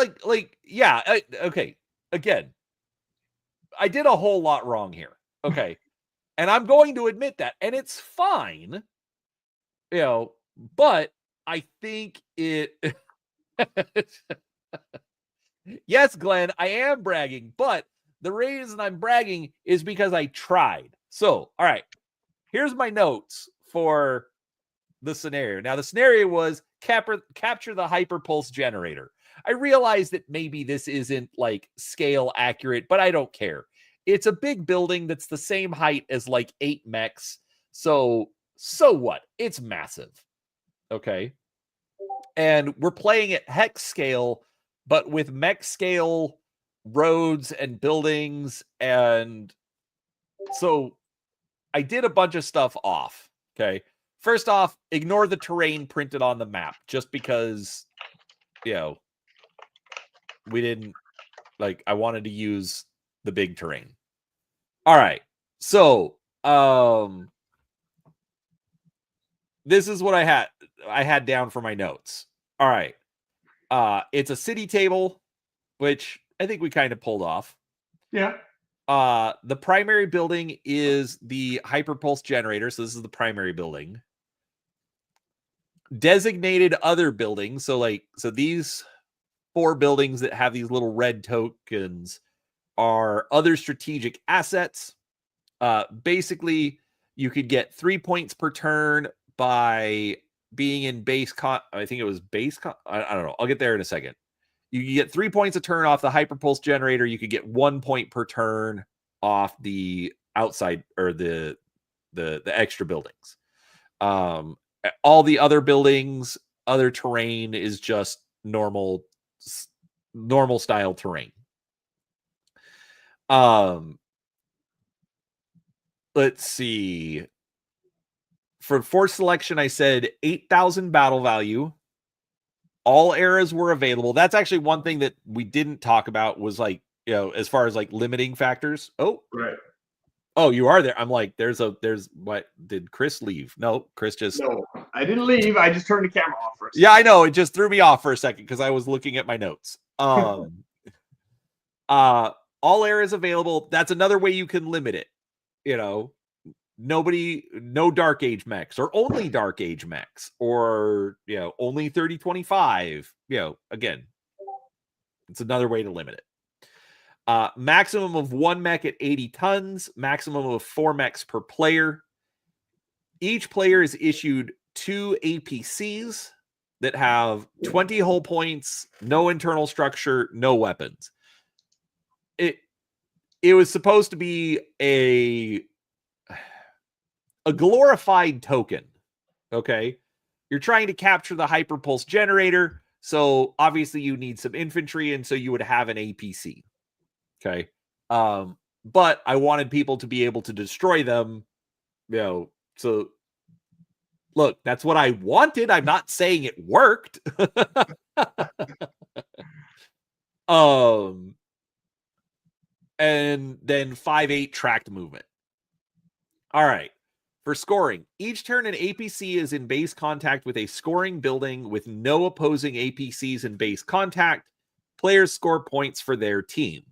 yeah. Okay. Again, I did a whole lot wrong here. Okay. And I'm going to admit that. And it's fine. But I think it. Yes, Glenn, I am bragging. But the reason I'm bragging is because I tried. So, all right. Here's my notes for the scenario. Now, the scenario was capture the hyperpulse generator. I realize that maybe this isn't like scale accurate, but I don't care. It's a big building that's the same height as like 8 mechs. So what? It's massive. Okay. And we're playing at hex scale, but with mech scale roads and buildings. And so I did a bunch of stuff off. Okay. First off, ignore the terrain printed on the map just because, we didn't I wanted to use the big terrain. All right. So, this is what I had down for my notes. All right. It's a city table, which I think we kind of pulled off. Yeah. The primary building is the hyperpulse generator. So this is the primary building. Designated other buildings. So these 4 buildings that have these little red tokens are other strategic assets. Basically, you could get 3 points per turn by being in base I think it was base I don't know. I'll get there in a second. You can get 3 points a turn off the hyperpulse generator. You could get 1 point per turn off the outside or the extra buildings. All the other buildings, other terrain is just normal style terrain. Let's see. For force selection, I said 8,000 battle value. All eras were available. That's actually one thing that we didn't talk about was as far as limiting factors. Oh, right. Oh, you are there. I'm like, there's what did Chris leave? No, Chris just. No, I didn't leave. I just turned the camera off for a second. Yeah, I know. It just threw me off for a second because I was looking at my notes. All eras available. That's another way you can limit it. No Dark Age mechs or only Dark Age mechs or only 3025. Again, it's another way to limit it. Maximum of 1 mech at 80 tons, maximum of 4 mechs per player. Each player is issued 2 APCs that have 20 hull points, no internal structure, no weapons. It was supposed to be a glorified token. Okay. You're trying to capture the hyperpulse generator. So obviously you need some infantry, and so you would have an APC. Okay. But I wanted people to be able to destroy them, so look, that's what I wanted. I'm not saying it worked. And then 5/8 tracked movement. All right. For scoring, each turn an APC is in base contact with a scoring building with no opposing APCs in base contact. Players score points for their team.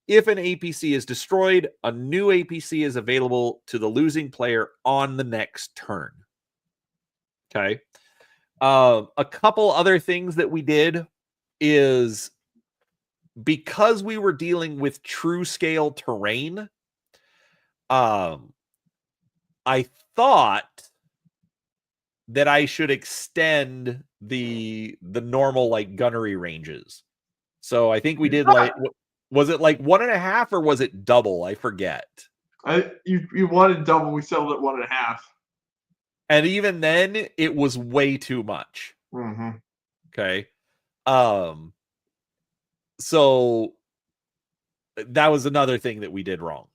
If an APC is destroyed, a new APC is available to the losing player on the next turn. Okay. A couple other things that we did is, because we were dealing with true scale terrain, I thought that I should extend the normal like gunnery ranges. So I think we did was it like 1.5 or was it double? I forget. You wanted double. We settled at 1.5. And even then, it was way too much. Mm-hmm. Okay. So that was another thing that we did wrong.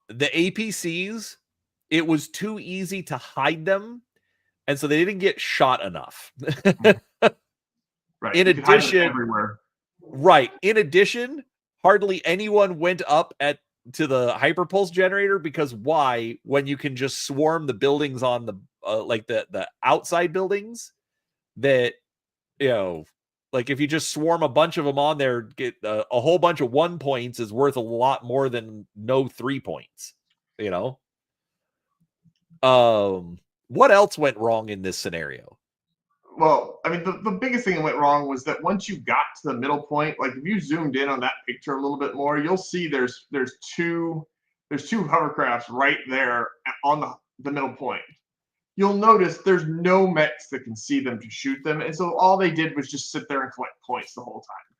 The APCs, it was too easy to hide them, and so they didn't get shot enough. Right. In you could hide them addition, everywhere. right. In addition, hardly anyone went up to the hyperpulse generator, because why? When you can just swarm the buildings on the like the outside buildings, that like if you just swarm a bunch of them on there, get a whole bunch of 1 points is worth a lot more than no 3 points. What else went wrong in this scenario? Well, I mean, the biggest thing that went wrong was that once you got to the middle point, like if you zoomed in on that picture a little bit more, you'll see there's two hovercrafts right there on the middle point. You'll notice there's no mechs that can see them to shoot them, and so all they did was just sit there and collect points the whole time.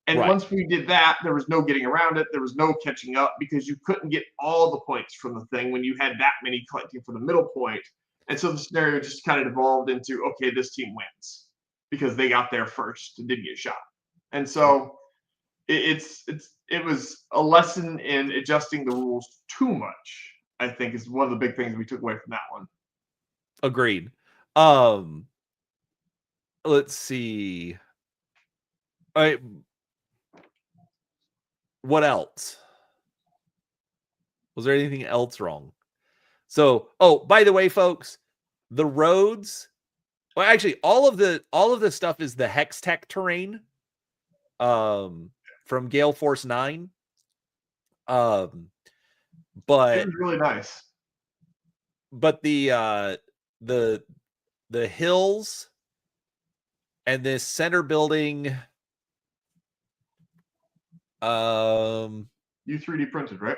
And Right. once we did that, there was no getting around it. There was no catching up, because you couldn't get all the points from the thing when you had that many collecting for the middle point. And so the scenario just kind of evolved into, okay, this team wins because they got there first and didn't get shot. And so it was a lesson in adjusting the rules too much, I think, is one of the big things we took away from that one. Agreed. Let's see. All right. What else? Was there anything else wrong? So, by the way, folks, the roads, well, actually, all of the stuff is the Hextech terrain from Gale Force 9. But it was really nice. But the hills and this center building, you 3D printed, right?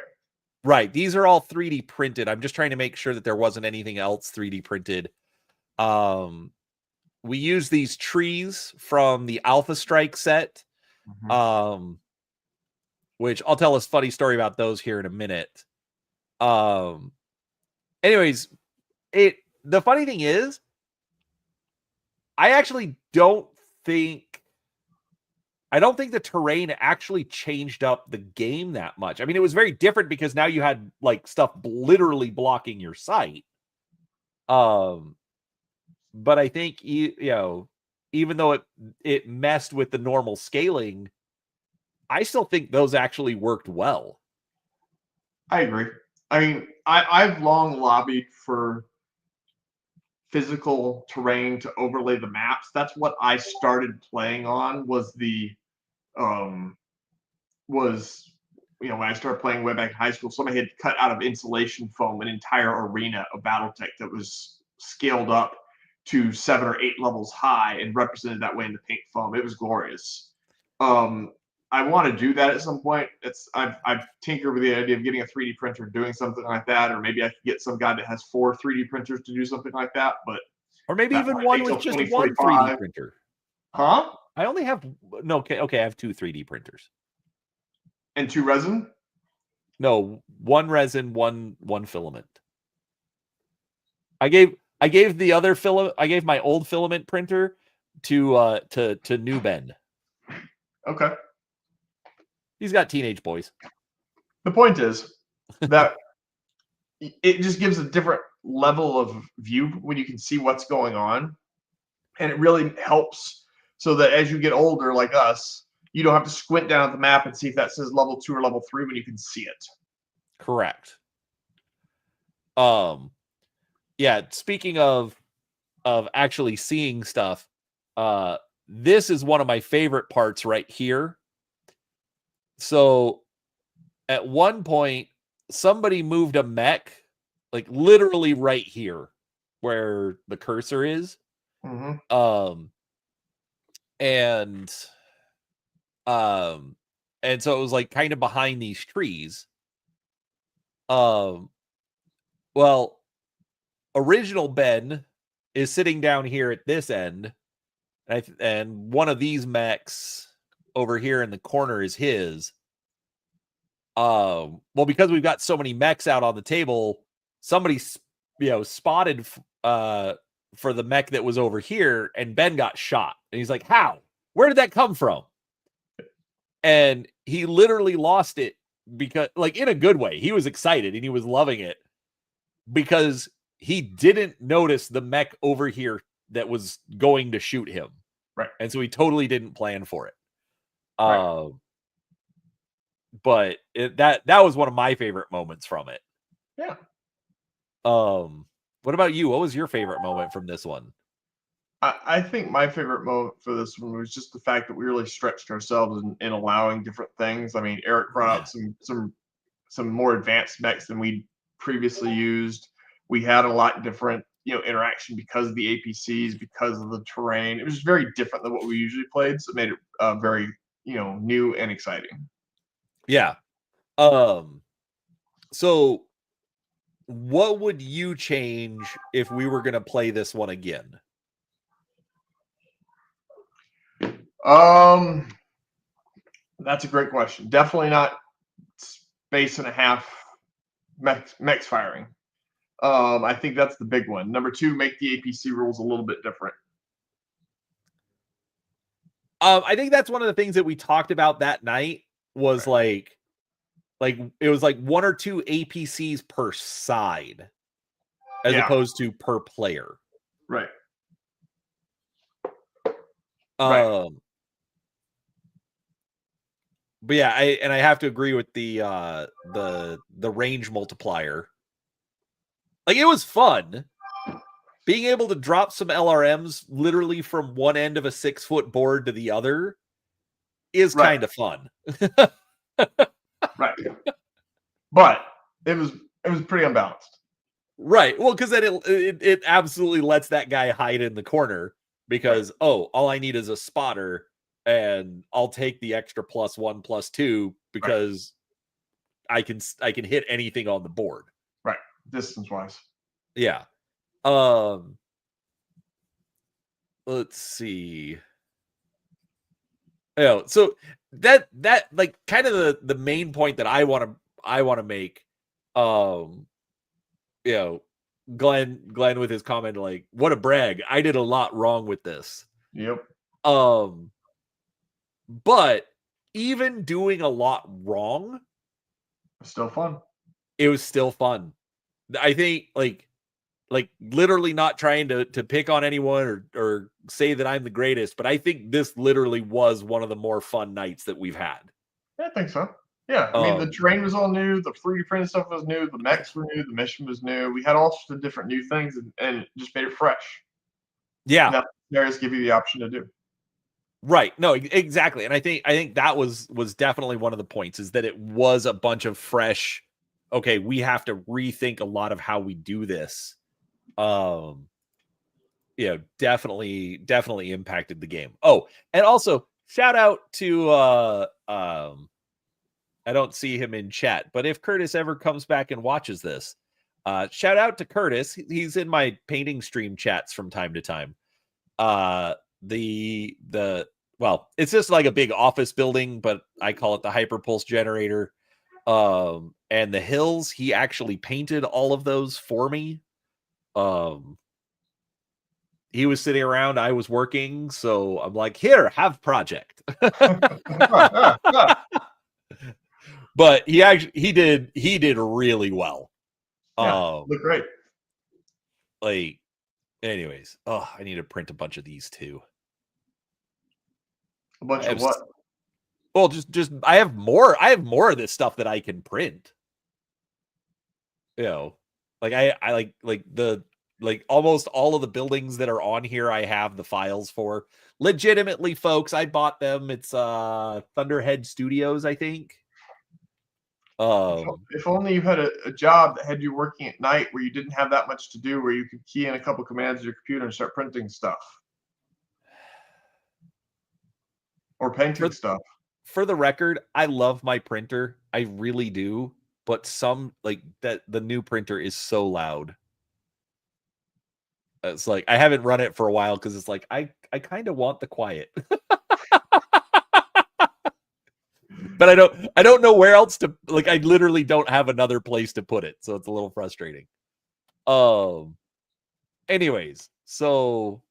Right. These are all 3D printed. I'm just trying to make sure that there wasn't anything else 3D printed. We use these trees from the Alpha Strike set, which I'll tell a funny story about those here in a minute. Anyways, the funny thing is, I actually don't think the terrain actually changed up the game that much. I mean, it was very different because now you had like stuff literally blocking your sight. But I think even though it messed with the normal scaling, I still think those actually worked well. I agree. I mean, I've long lobbied for physical terrain to overlay the maps. That's what I started playing on, was when I started playing way back in high school, somebody had cut out of insulation foam an entire arena of Battletech that was scaled up to 7 or 8 levels high and represented that way in the pink foam. It was glorious. I want to do that at some point. I've tinkered with the idea of getting a 3D printer and doing something like that, or maybe I could get some guy that has 4 3D printers to do something like that. But Or maybe That even might one take with till just one 3D 2045. printer. Huh? I only have no. Okay, I have 2 3D printers. And 2 resin? No, 1 resin, one filament. I gave the other filament. I gave my old filament printer to New Ben. Okay. He's got teenage boys. The point is that it just gives a different level of view when you can see what's going on. And it really helps so that as you get older, like us, you don't have to squint down at the map and see if that says level 2 or level 3 when you can see it. Correct. Yeah, speaking of actually seeing stuff, this is one of my favorite parts right here. So at one point, somebody moved a mech, like literally right here where the cursor is. Mm-hmm. And so it was like kind of behind these trees. Well, original Ben is sitting down here at this end, and one of these mechs over here in the corner is his. Well, because we've got so many mechs out on the table, somebody spotted for the mech that was over here, and Ben got shot. And he's like, "How? Where did that come from?" And he literally lost it because, like, in a good way, he was excited and he was loving it because he didn't notice the mech over here that was going to shoot him. Right. And so he totally didn't plan for it. Right. But that was one of my favorite moments from it. Yeah. What about you? What was your favorite moment from this one? I think my favorite moment for this one was just the fact that we really stretched ourselves in allowing different things. I mean, Eric brought up some more advanced mechs than we previously used. We had a lot different, interaction because of the APCs, because of the terrain. It was just very different than what we usually played, so it made it very, new and exciting. Yeah. So what would you change if we were going to play this one again? That's a great question. Definitely not space and a half mechs firing. I think that's the big one. Number 2, make the APC rules a little bit different. I think that's one of the things that we talked about that night was like it was like 1 or 2 APCs per side as opposed to per player. Right. But yeah, I have to agree with the range multiplier. Like, it was fun being able to drop some LRMs literally from one end of a 6-foot board to the other is kind of fun. Right. But it was pretty unbalanced. Right. Well, because then it absolutely lets that guy hide in the corner because all I need is a spotter and I'll take the extra +1 +2 because I can hit anything on the board. Right. Distance wise. Yeah. Let's see. So that like kind of the main point that I want to make. Glenn with his comment, like, what a brag. I did a lot wrong with this. Yep. But even doing a lot wrong, Still fun. it was still fun. I think like literally not trying to pick on anyone or say that I'm the greatest, but I think this literally was one of the more fun nights that we've had. I think so. Yeah, I mean, the terrain was all new, the 3D printed stuff was new, the mechs were new, the mission was new. We had all sorts of different new things and just made it fresh. Yeah. Now, Mercenaries give you the option to do. Right. No, exactly. And I think that was definitely one of the points is that it was a bunch of fresh, okay, we have to rethink a lot of how we do this. Definitely impacted the game. Oh, and also shout out to I don't see him in chat, but if Curtis ever comes back and watches this, Shout out to Curtis. He's in my painting stream chats from time to time. Well, it's just like a big office building, but I call it the hyperpulse generator. And the hills, he actually painted all of those for me. He was sitting around, I was working, so I'm like, here, have project. But he did really well. Yeah, look great. Like, anyways, I need to print a bunch of these too. A bunch of what? Well, just I have more of this stuff that I can print. You know, like I like almost all of the buildings that are on here, I have the files for. Legitimately, folks, I bought them. It's Thunderhead Studios, I think. If only you had a job that had you working at night where you didn't have that much to do, where you could key in a couple commands on your computer and start printing stuff. Or painting stuff. For the record, I love my printer. I really do. But the new printer is so loud. It's like I haven't run it for a while because it's like I kind of want the quiet. But I don't know where else to, like, I literally don't have another place to put it, so it's a little frustrating. Anyways, so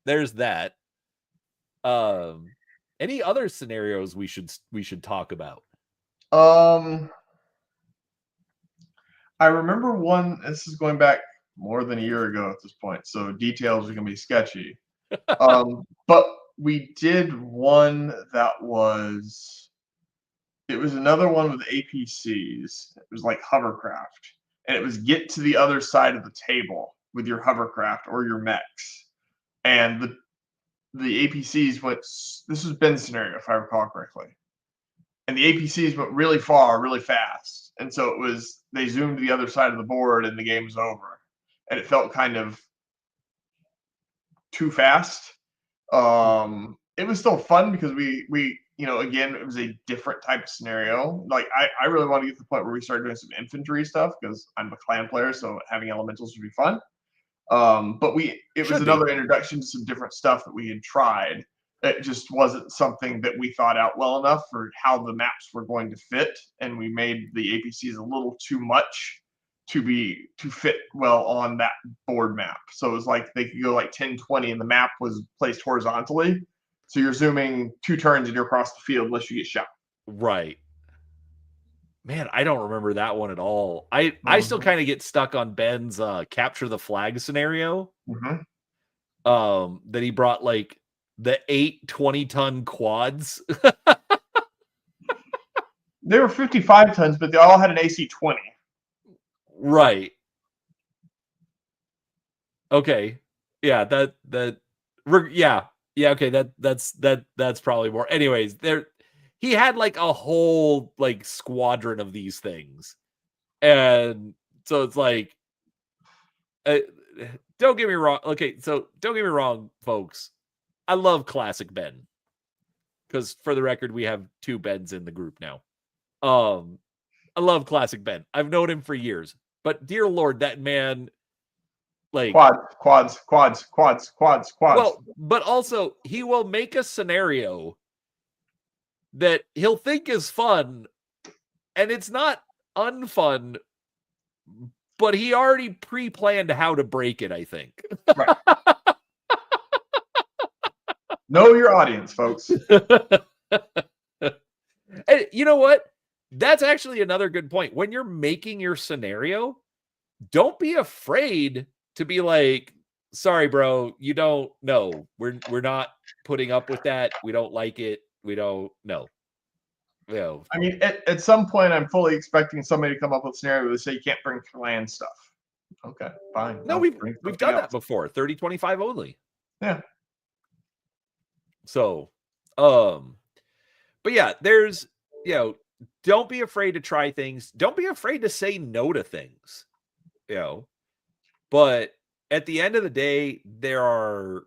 there's that. Any other scenarios we should talk about? I remember one. This is going back more than a year ago at this point, so details are going to be sketchy. But we did one that was. It was another one with APCs. It was like hovercraft, and it was get to the other side of the table with your hovercraft or your mechs, and the APCs went. This was Ben's scenario, if I recall correctly, and the APCs went really far, really fast, and so it was they zoomed to the other side of the board, and the game was over, and it felt kind of too fast. It was still fun because we again, it was a different type of scenario. Like I really want to get to the point where we start doing some infantry stuff because I'm a clan player, so having elementals would be fun. But it was another introduction to some different stuff that we had tried. It just wasn't something that we thought out well enough for how the maps were going to fit, and we made the APCs a little too much to fit well on that board map. So it was like they could go like 10, 20, and the map was placed horizontally. So you're zooming 2 turns and you're across the field unless you get shot. Right. Man, I don't remember that one at all. I still kind of get stuck on Ben's capture the flag scenario. That he brought like the 8 20-ton quads. They were 55 tons, but they all had an AC 20. Right. Okay. Yeah, yeah, okay, that's probably more. Anyways, he had like a whole like squadron of these things. And so it's like don't get me wrong. Okay, so don't get me wrong, folks. I love classic Ben. Because for the record, we have 2 Bens in the group now. I love classic Ben. I've known him for years. But dear Lord, that man, like quads. Well, but also he will make a scenario that he'll think is fun, and it's not unfun, but he already pre-planned how to break it, I think. Right. Know your audience, folks. And you know what? That's actually another good point. When you're making your scenario, don't be afraid to be like, sorry, bro, you don't know. We're not putting up with that. We don't like it. We don't know. I mean, at some point, I'm fully expecting somebody to come up with a scenario where they say you can't bring clan stuff. Okay, fine. No, we've done that before. 30-25 only. Yeah. So, but yeah, there's, don't be afraid to try things. Don't be afraid to say no to things, but at the end of the day, there are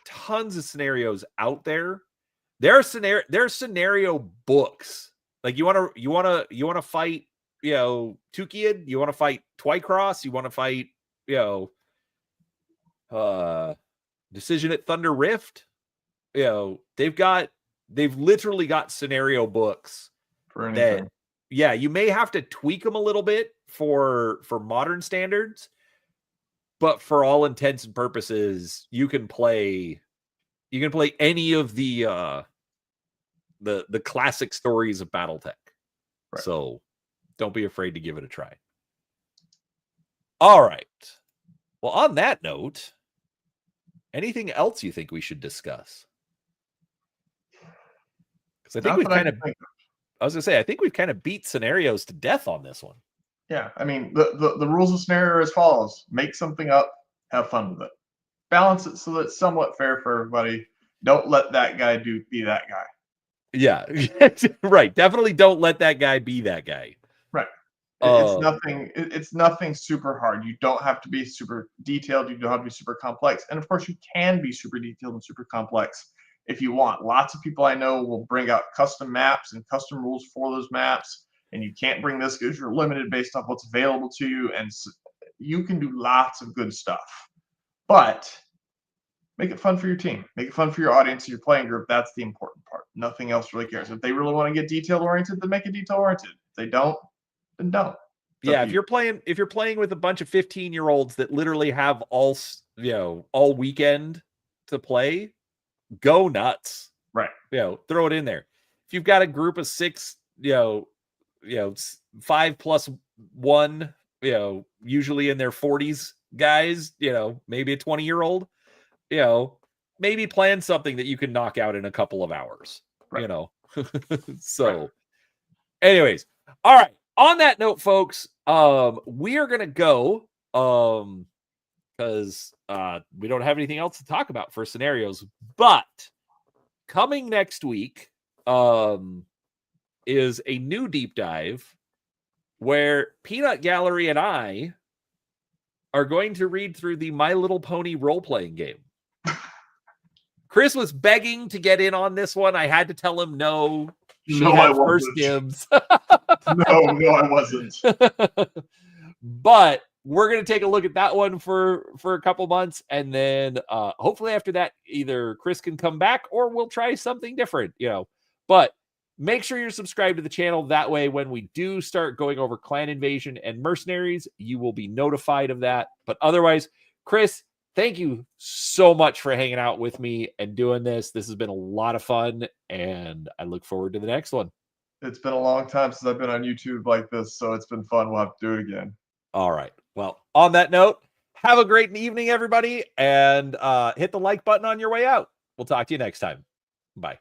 tons of scenarios out there. There are scenario books. Like you want to fight Tukiad, you want to fight Twycross, you want to fight, Decision at Thunder Rift. They've literally got scenario books For anything. that, you may have to tweak them a little bit for modern standards, but for all intents and purposes, you can play any of the classic stories of Battletech. Right. So don't be afraid to give it a try. All right. Well, on that note, anything else you think we should discuss? Because I think Not we've that I kind can of, think of. I was going to say, I think we've kind of beat scenarios to death on this one. Yeah, I mean, the rules of scenario are as follows: make something up, have fun with it, balance it so that it's somewhat fair for everybody. Don't let that guy be that guy. Yeah, right. Definitely don't let that guy be that guy. Right. Um, It's nothing super hard. You don't have to be super detailed. You don't have to be super complex. And of course, you can be super detailed and super complex if you want. Lots of people I know will bring out custom maps and custom rules for those maps. And you can't bring this because you're limited based on what's available to you. And you can do lots of good stuff. But make it fun for your team. Make it fun for your audience and your playing group. That's the important part. Nothing else really cares. If they really want to get detail oriented, then make it detail oriented. If they don't, then don't. yeah, if you're playing with a bunch of 15-year-olds that literally have all weekend to play, go nuts. Right. Throw it in there. If you've got a group of 6, 5+1, usually in their 40s guys, maybe a 20-year-old, maybe plan something that you can knock out in a couple of hours, Right. So Right. anyways, all right. On that note, folks, we are going to go, because we don't have anything else to talk about for scenarios, but coming next week is a new deep dive where Peanut Gallery and I are going to read through the My Little Pony role-playing game. Chris was begging to get in on this one. I had to tell him no. She had first dibs. No, I wasn't. But we're going to take a look at that one for a couple months. And then hopefully after that, either Chris can come back or we'll try something different, But make sure you're subscribed to the channel. That way, when we do start going over Clan Invasion and Mercenaries, you will be notified of that. But otherwise, Chris, thank you so much for hanging out with me and doing this. This has been a lot of fun, and I look forward to the next one. It's been a long time since I've been on YouTube like this, so it's been fun. We'll have to do it again. All right. Well, on that note, have a great evening, everybody, and hit the like button on your way out. We'll talk to you next time. Bye.